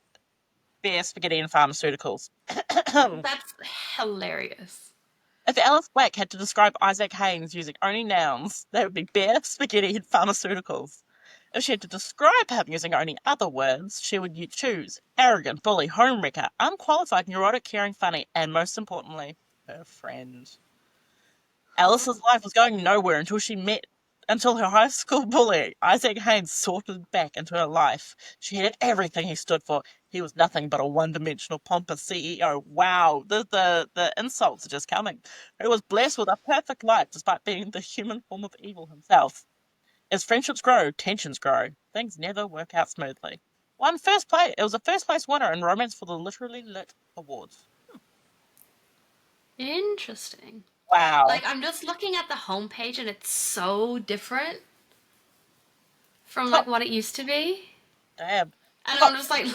Beer, Spaghetti, and Pharmaceuticals. That's hilarious. If Alice Black had to describe Isaac Haynes using only nouns, they would be beer, spaghetti, and pharmaceuticals. If she had to describe him using only other words, she would choose arrogant, bully, homewrecker, unqualified, neurotic, caring, funny, and most importantly, her friend. Alice's life was going nowhere until her high school bully, Isaac Haynes, sorted back into her life. She hated everything he stood for. He was nothing but a one-dimensional pompous CEO. Wow, the insults are just coming. He was blessed with a perfect life despite being the human form of evil himself. As friendships grow, tensions grow. Things never work out smoothly. It was a first place winner in Romance for the Literally Lit Awards. Interesting. Wow. Like I'm just looking at the homepage and it's so different from Top like what it used to be. Dab. And Top I'm just like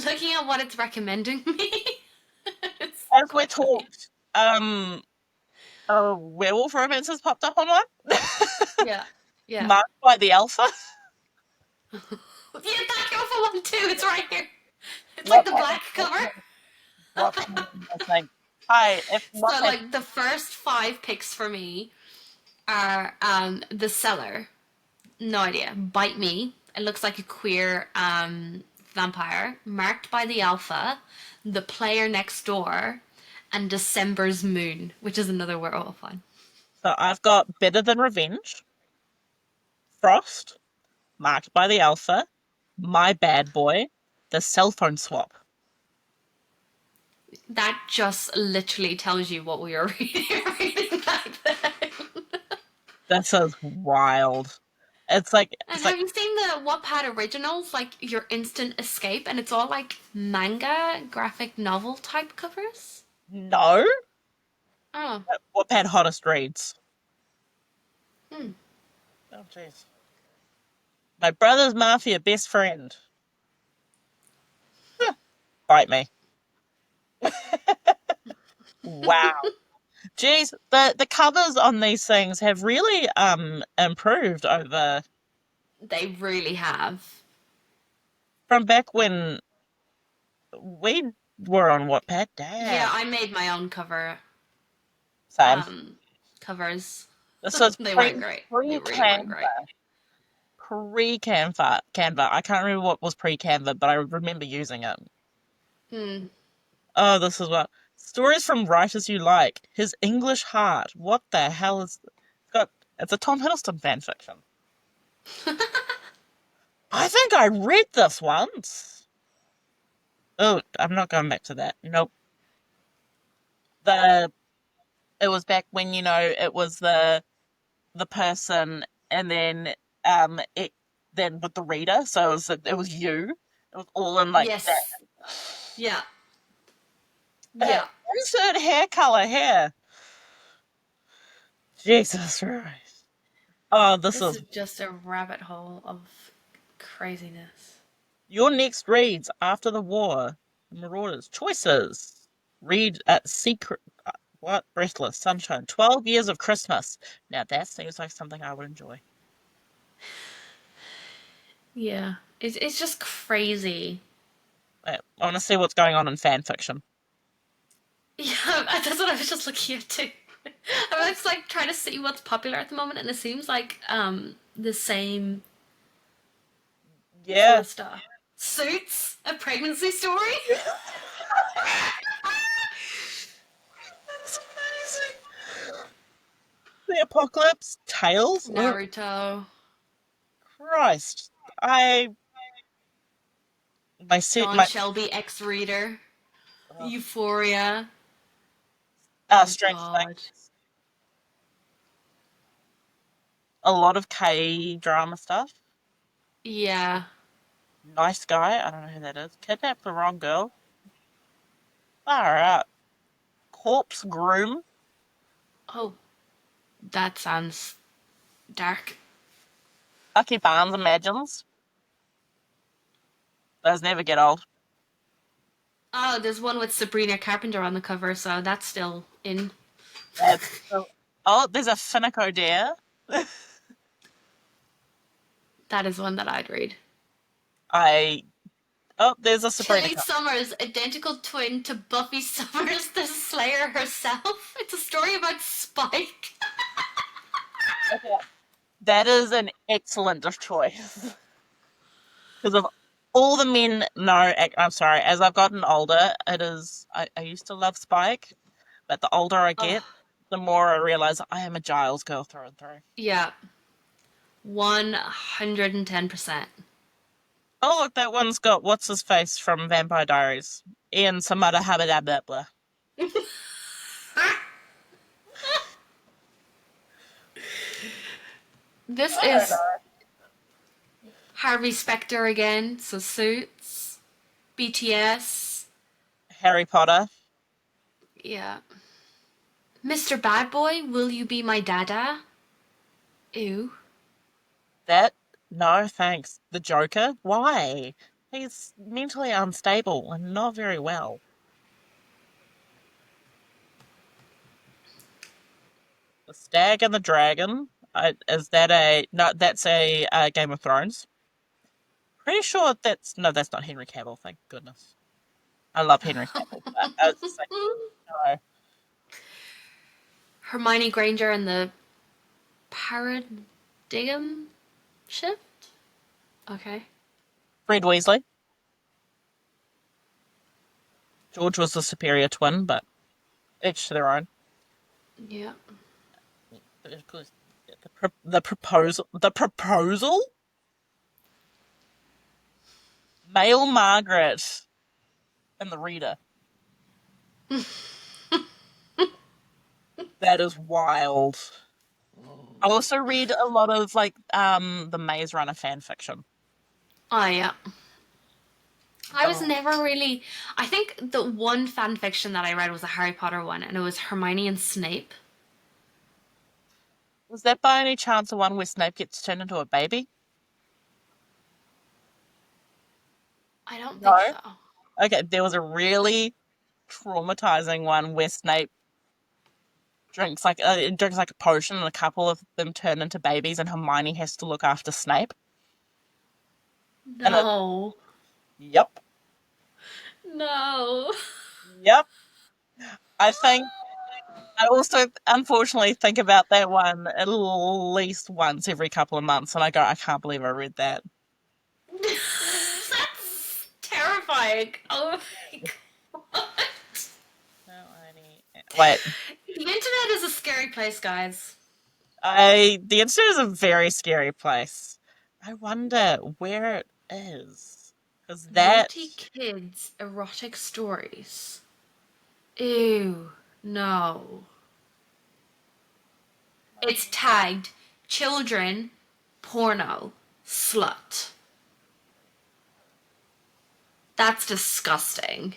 looking at what it's recommending me. It's as we quite funny. talked, werewolf romance has popped up online. Yeah. Yeah. Marked by the Alpha. Yeah, that go for one too. It's right here. It's like What the happened? black cover. What happened? I think. Hi, if what So happened? like the first five picks for me are The Cellar. No idea. Bite Me. It looks like a queer vampire. Marked by the Alpha. The Player Next Door. And December's Moon, which is another werewolf one. So I've got Better Than Revenge, Frost, Marked by the Alpha, My Bad Boy, The Cell Phone Swap. That just literally tells you what we were reading back then. This is wild. And it's like have you seen the Wattpad originals, like your instant escape, and it's all like manga, graphic novel type covers? no. Oh, Wattpad hottest reads. hmm. Oh jeez. My brother's mafia best friend. Huh, bite me. Wow. Geez, the covers on these things have really improved over They really have. from back when we were on Wattpad. Yeah, Damn. I made my own Same. um covers. This was They weren't great. They really weren't great. Canva. I can't remember what was pre-Canva, but I remember using it. Hmm. Oh, this is what stories from writers you like. His English Heart. What the hell is got? It's a Tom Hiddleston fan fiction. I think I read this once. Oh, I'm not going back to that. Nope. The It was back when it was the person and then it then with the reader, so it was you. It was all in like that. Yes. Yeah. Yeah. Insert hair color here. Jesus Christ. Oh, this This is is just a rabbit hole of craziness. your next reads after the war. Marauders choices. Read at secret. What breathless sunshine. 12 years of Christmas. Now that seems like something I would enjoy. Yeah. It's just crazy. I want to see what's going on in fan fiction. Yeah, that's what I was just looking at too. I was like trying to see what's popular at the moment, and it seems like the same sort Yeah. of stuff. Suits, a pregnancy story. That's amazing. The Apocalypse Tales? Oh, Naruto, Christ. I my set John my Shelby, ex reader, uh, Euphoria. Oh Stranger God. Things. A lot of K drama stuff. Yeah. Nice Guy. I don't know who that is. Kidnap the Wrong Girl. Far out. Corpse Groom. Oh, that sounds dark. Lucky Barnes Imagines. Those never get old. Oh, there's one with Sabrina Carpenter on the cover, so that's still in. That's so... Oh, there's a Finico Dare. That is one that I'd read. I Oh, there's a Sabrina Tilly cover. Summers, identical twin to Buffy Summers, the Slayer herself. It's a story about Spike. Okay. That is an excellent choice. Because of all the men, no, I'm sorry. As I've gotten older, it is. I used to love Spike, but the older I Oh, get, the more I realize I am a Giles girl through and through. yeah. 110%. Oh, look, that one's got what's his face from Vampire Diaries. Ian Samada Habadabla. This I don't is know. Harvey Specter again, so Suits, BTS. Harry Potter. Yeah. Mr. Bad Boy, Will You Be My Dada? Ew. That no, thanks. The Joker. Why? He's mentally unstable and not very well. The Stag and the Dragon. Is that a no? That's a Game of Thrones. Pretty sure that's no. That's not Henry Cavill. Thank goodness. I love Henry Cavill, but I was just like, no. Hermione Granger and the Paradigm Shift? Okay. Fred Weasley. George was the superior twin, but each to their own. Yeah. Of course, the proposal. The proposal. Male Margaret and the Reader. That is wild. I also read a lot of like the Maze Runner fan fiction. Oh, yeah. I was Oh, never really. I think the one fan fiction that I read was a Harry Potter one, and it was Hermione and Snape. was that by any chance the one where Snape gets turned into a baby? I don't think No. so. Okay, there was a really traumatizing one where Snape drinks like a potion, and a couple of them turn into babies, and Hermione has to look after Snape. And No. yep, No. yep. I think I also unfortunately think about that one at least once every couple of months, and I go, I can't believe I read that. That's terrifying. Oh my god. No, wait. The internet is a scary place, guys. The internet is a very scary place. I wonder where it is. Because that Naughty kids, erotic stories. Ew. No. It's tagged children, porno, slut. That's disgusting.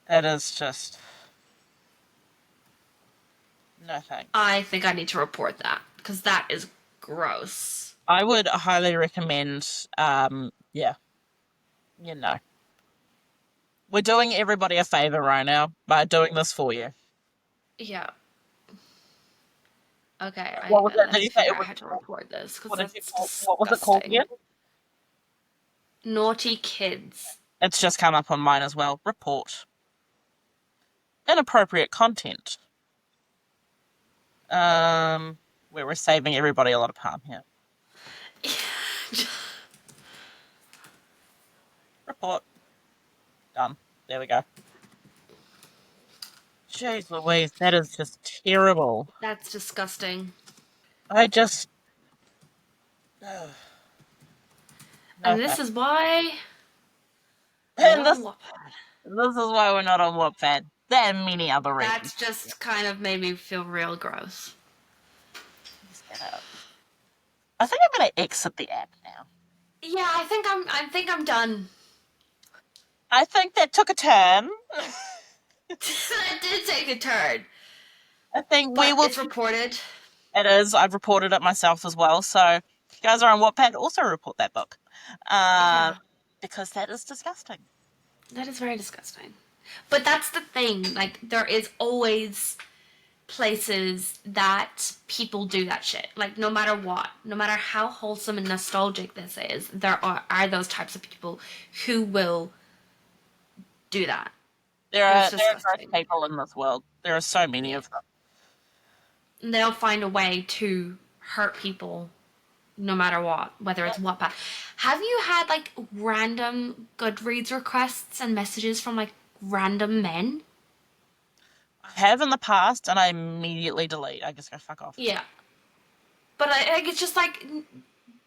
that is just no thanks. I think I need to report that because that is gross. I would highly recommend yeah, you know. We're doing everybody a favor right now by doing this for you. Yeah. Okay. What was that? Let Did me you say figure it out was how to called? report this because What did you that's call? What was it called disgusting. again? Naughty kids, It's just come up on mine as well. Report. Inappropriate content. Where we're saving everybody a lot of harm here. Report. Done. There we go. Jeez Louise, that is just terrible. That's disgusting. I just. No And this thanks. is why we're And not this, on Wattpad. this is why we're not on Wattpad. There are many other reasons. That's just kind of made me feel real gross. Just get out. I think I'm going to exit the app now. Yeah, I think I'm done. I think that took a turn. It did take a turn, I think we but will. it's reported. It is. I've reported it myself as well. So if you guys are on Wattpad, also report that book. Um, Yeah, because that is disgusting. that is very disgusting. But that's the thing. Like, there is always places that people do that shit. Like, no matter what, no matter how wholesome and nostalgic this is, there are those types of people who will do that. And it's There are gross disgusting. people in this world. There are so many Yeah. of them. And they'll find a way to hurt people no matter what, whether it's what. Have you had like random Goodreads requests and messages from like random men? I have in the past, and I immediately delete. I just go fuck off. Yeah. But I like it's just like It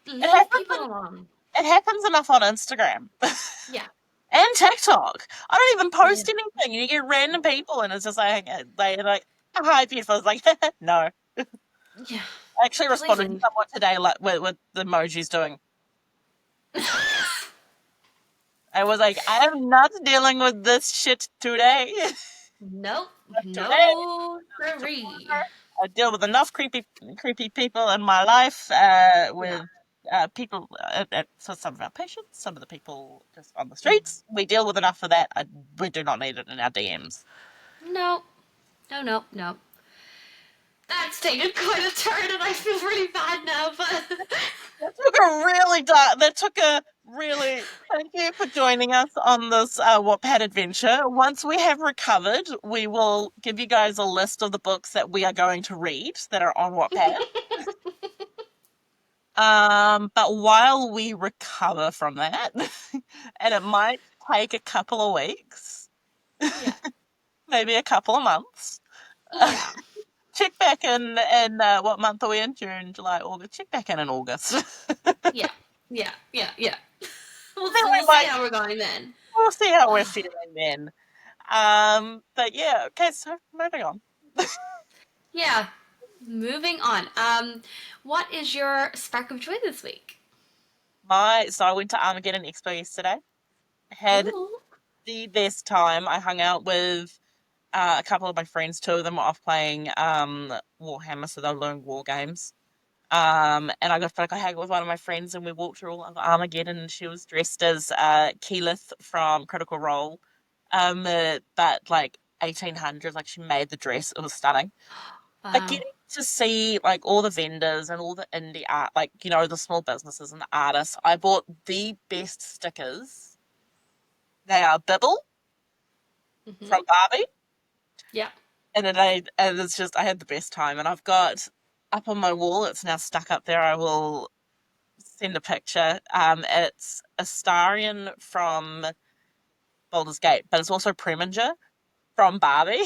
leave happens. people alone. It happens enough on Instagram Yeah. and TikTok. I don't even Yeah. post anything. You get random people, and it's just like they're like, "Hi, beautiful." It's like, no. Yeah. I actually Please responded to leave. someone today, like with the emojis doing. I was like, I am not dealing with this shit today. Nope. Today, No siree. I deal with enough creepy people in my life. Yeah. With people, so some of our patients, some of the people just on the streets. We deal with enough of that. We do not need it in our DMs. No. No, no, no. That's taken quite a turn and I feel really bad now, but That took a really dark. That took a really. Thank you for joining us on this Wattpad adventure. Once we have recovered, we will give you guys a list of the books that we are going to read that are on Wattpad. But while we recover from that, and it might take a couple of weeks, yeah. maybe a couple of months. Yeah. Check back in what month are we in? June, July, August. Check back in August. Yeah. Yeah. Yeah. Yeah. We'll, Then we we'll see might how we're going then. we'll see how we're feeling then. But yeah, okay, so moving on. Yeah. Moving on. What is your spark of joy this week? So I went to Armageddon Expo yesterday. Had Ooh. the best time. I hung out with a couple of my friends. Two of them were off playing Warhammer, so they were learning war games. And I hung out with one of my friends, and we walked through all of Armageddon, and she was dressed as Keyleth from Critical Role, but like 1800s. Like she made the dress; it was stunning. But Wow. getting to see like all the vendors and all the indie art, like the small businesses and the artists, I bought the best stickers. They are Bibble Mm-hmm. from Barbie, Yeah. and it's just I had the best time, and I've got up on my wall. It's now stuck up there. I will send a picture. It's Astarion from Baldur's Gate, but it's also Preminger from Barbie.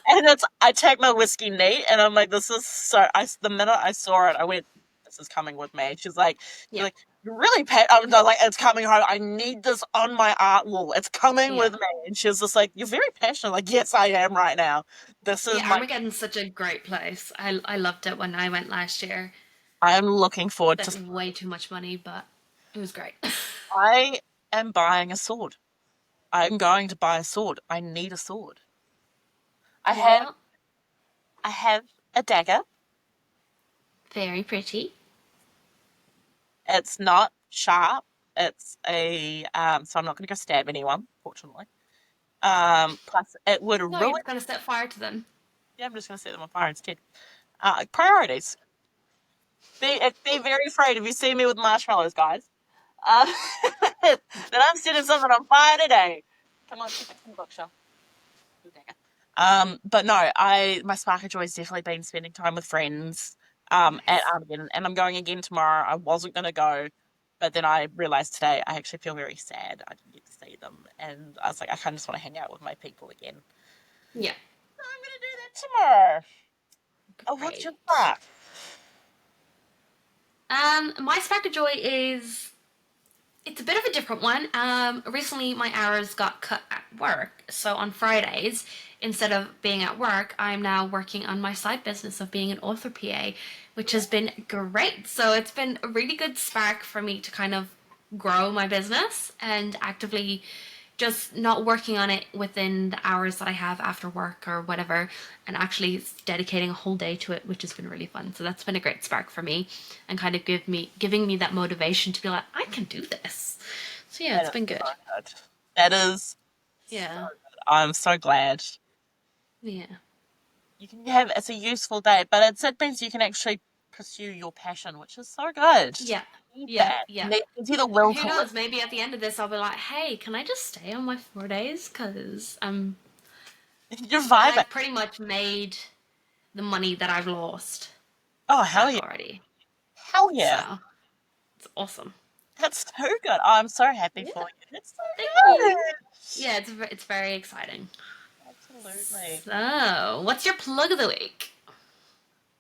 And I take my whiskey neat, and I'm like, this is so. The minute I saw it, I went, this is coming with me. She's Yeah. like, you're really pet. I'm like, it's coming home. I need this on my art wall. It's coming Yeah. with me. And she was just like, you're very passionate. Like, yes, I am right now. This is Yeah. my. Armageddon's such a great place. I loved it when I went last year. I'm looking forward to. Spent way too much money, but it was great. I am buying a sword. I'm going to buy a sword. I need a sword. I have Yeah. I have a dagger. Very pretty. It's not sharp. It's a so I'm not going to go stab anyone, fortunately. Plus it would No, you're really. just gonna set fire to them. Yeah, I'm just going to set them on fire instead. Priorities. Be very afraid if you see me with marshmallows, guys. Uh, then I'm setting something on fire today. Come on, keep it in the bookshelf. But no, my spark of joy has definitely been spending time with friends at Nice. Armageddon, and I'm going again tomorrow. I wasn't going to go, but then I realized today I actually feel very sad I didn't get to see them, and I was like, I kind of just want to hang out with my people again. Yeah. So I'm going to do that tomorrow. Oh, what's your Great. spark? My spark of joy is it's a bit of a different one. Recently my hours got cut at work, so on Fridays, instead of being at work, I'm now working on my side business of being an author PA, which has been great. So it's been a really good spark for me to kind of grow my business and actively just not working on it within the hours that I have after work or whatever, and actually dedicating a whole day to it, which has been really fun. So that's been a great spark for me, and kind of giving me that motivation to be like, I can do this. So yeah, it's That is been so good. good. That is so Yeah, good. I'm so glad. yeah, You can have it's a useful day, but it means you can actually pursue your passion, which is so good. yeah, You need yeah, that. yeah. It gives you the And will who to live. knows? Maybe at the end of this, I'll be like, hey, can I just stay on my 4 days? Because You're vibing. I've pretty much made the money that I've lost Oh hell back yeah. already. Hell yeah. So it's awesome. That's so good. Oh, I'm so happy Yeah, for you. It's so thank you. good. Yeah, it's very exciting. Absolutely. So, what's your plug of the week?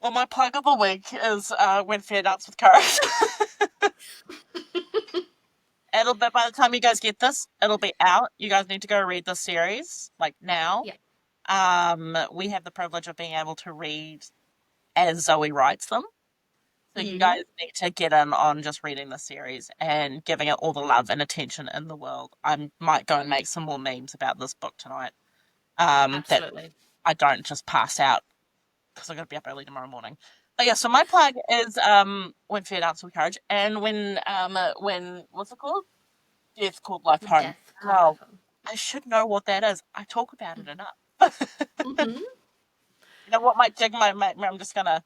Well, my plug of the week is When Fear Dance with Courage. It'll be by the time you guys get this, it'll be out. You guys need to go read the series like now. Yeah. We have the privilege of being able to read as Zoe writes them. So you Mm-hmm. guys need to get in on just reading the series and giving it all the love and attention in the world. I might go and make some more memes about this book tonight. That Absolutely. I don't just pass out because I've got to be up early tomorrow morning. But yeah, so my plug is When Fear Dance with Courage, and when what's it called? Death Called Life When Home. death called Oh, life home. I should know what that is. I talk about it enough. Mm-hmm. You know what might jig my I'm just gonna.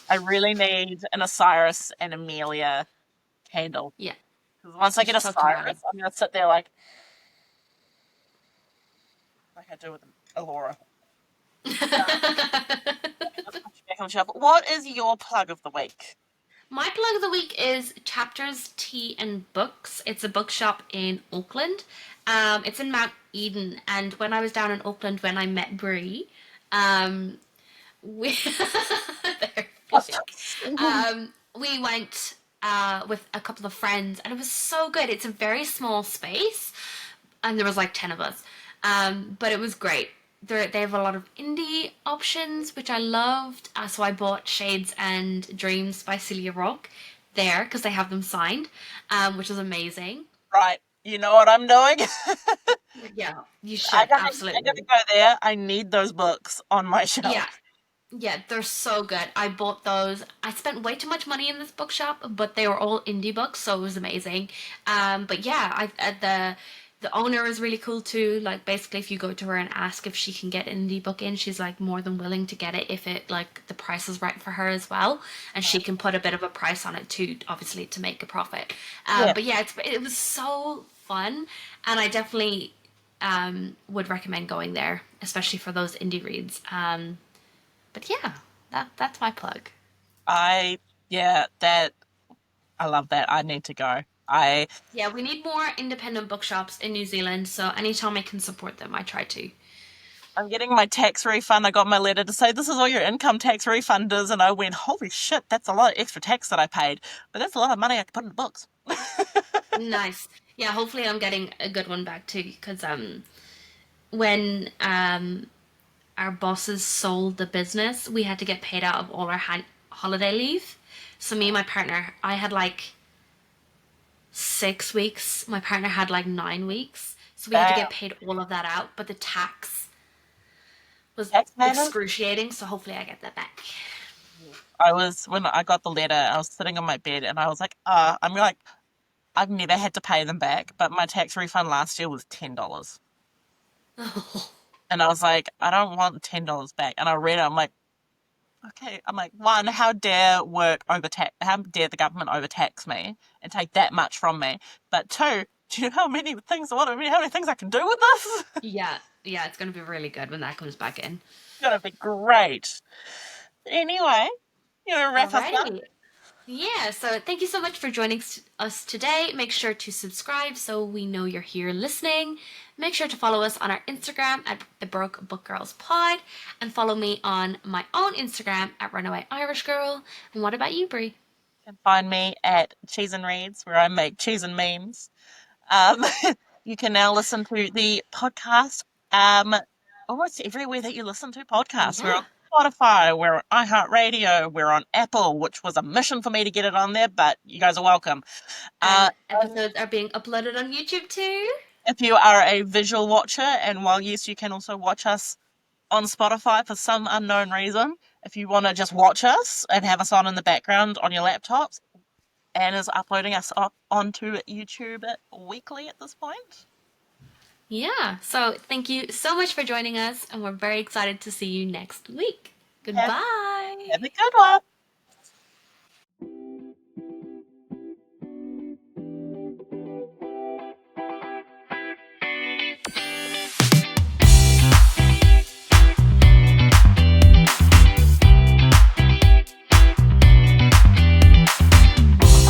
I really need an Osiris and Amelia candle. Yeah. Because once I You get should talk to Osiris, Ryan. I'm gonna sit there like I do with Alora. Let me just put you back on the shelf. What is your plug of the week? My plug of the week is Chapters Tea and Books. It's a bookshop in Auckland. It's in Mount Eden, and when I was down in Auckland when I met Bree, um, we they're big. We went with a couple of friends, and it was so good. It's a very small space, and there was like 10 of us, but it was great. They have a lot of indie options, which I loved. So I bought Shades and Dreams by Celia Rock there because they have them signed, which is amazing. Right. You know what I'm doing? Yeah, you I should gotta, I gotta absolutely. go there. I need those books on my Yeah, shelf. yeah, they're so good. I bought those. I spent way too much money in this bookshop, but they were all indie books, so it was amazing. But yeah, the owner is really cool too. Like basically, if you go to her and ask if she can get an indie book in, she's like more than willing to get it if it like the price is right for her as well, and she can put a bit of a price on it too, obviously to make a profit. Yeah. But yeah, it was so fun, and I definitely would recommend going there, especially for those indie reads. But yeah, that's my plug. I yeah, that I love that. I need to go. I Yeah, we need more independent bookshops in New Zealand, so anytime I can support them, I try to. I'm getting my tax refund. I got my letter to say this is all your income tax refund is, and I went, holy shit, that's a lot of extra tax that I paid, but that's a lot of money I could put in the books. Nice. Yeah, hopefully I'm getting a good one back too, because when our bosses sold the business, we had to get paid out of all our holiday leave. So me and my partner, I had like 6 weeks. My partner had like 9 weeks. So we had to Damn, get paid all of that out, but the tax was tax matters. excruciating, so hopefully I get that back. I was when I got the letter, I was sitting on my bed and I was like, I'm like, I've never had to pay them back, but my tax refund last year was $10. Oh, And I was like, I don't want $10 back. And I read it, I'm like, Okay, I'm like, one, how dare how dare the government overtax me and take that much from me? But two, do you know how many things I can do with this? Yeah, yeah, it's going to be really good when that comes back in. It's gonna be great. Anyway, you wanna wrap us up? Alrighty. Yeah, so thank you so much for joining us today. Make sure to subscribe so we know you're here listening. Make sure to follow us on our Instagram at the Broke Book Girls Pod and follow me on my own Instagram at Runaway Irish Girl. And what about you, Brie? You can find me at Cheese and Reads, where I make cheese and memes. Um, you can now listen to the podcast almost everywhere that you listen to podcasts. We're on Yeah. Spotify, we're on iHeartRadio, we're on Apple, which was a mission for me to get it on there, but you guys are welcome. And And episodes are being uploaded on YouTube too. if you are a visual watcher, and while yes, you can also watch us on Spotify for some unknown reason, if you want to just watch us and have us on in the background on your laptops, Anna's uploading us up onto YouTube weekly at this point. Yeah, so thank you so much for joining us, and we're very excited to see you next week. Have, Goodbye. have a good one.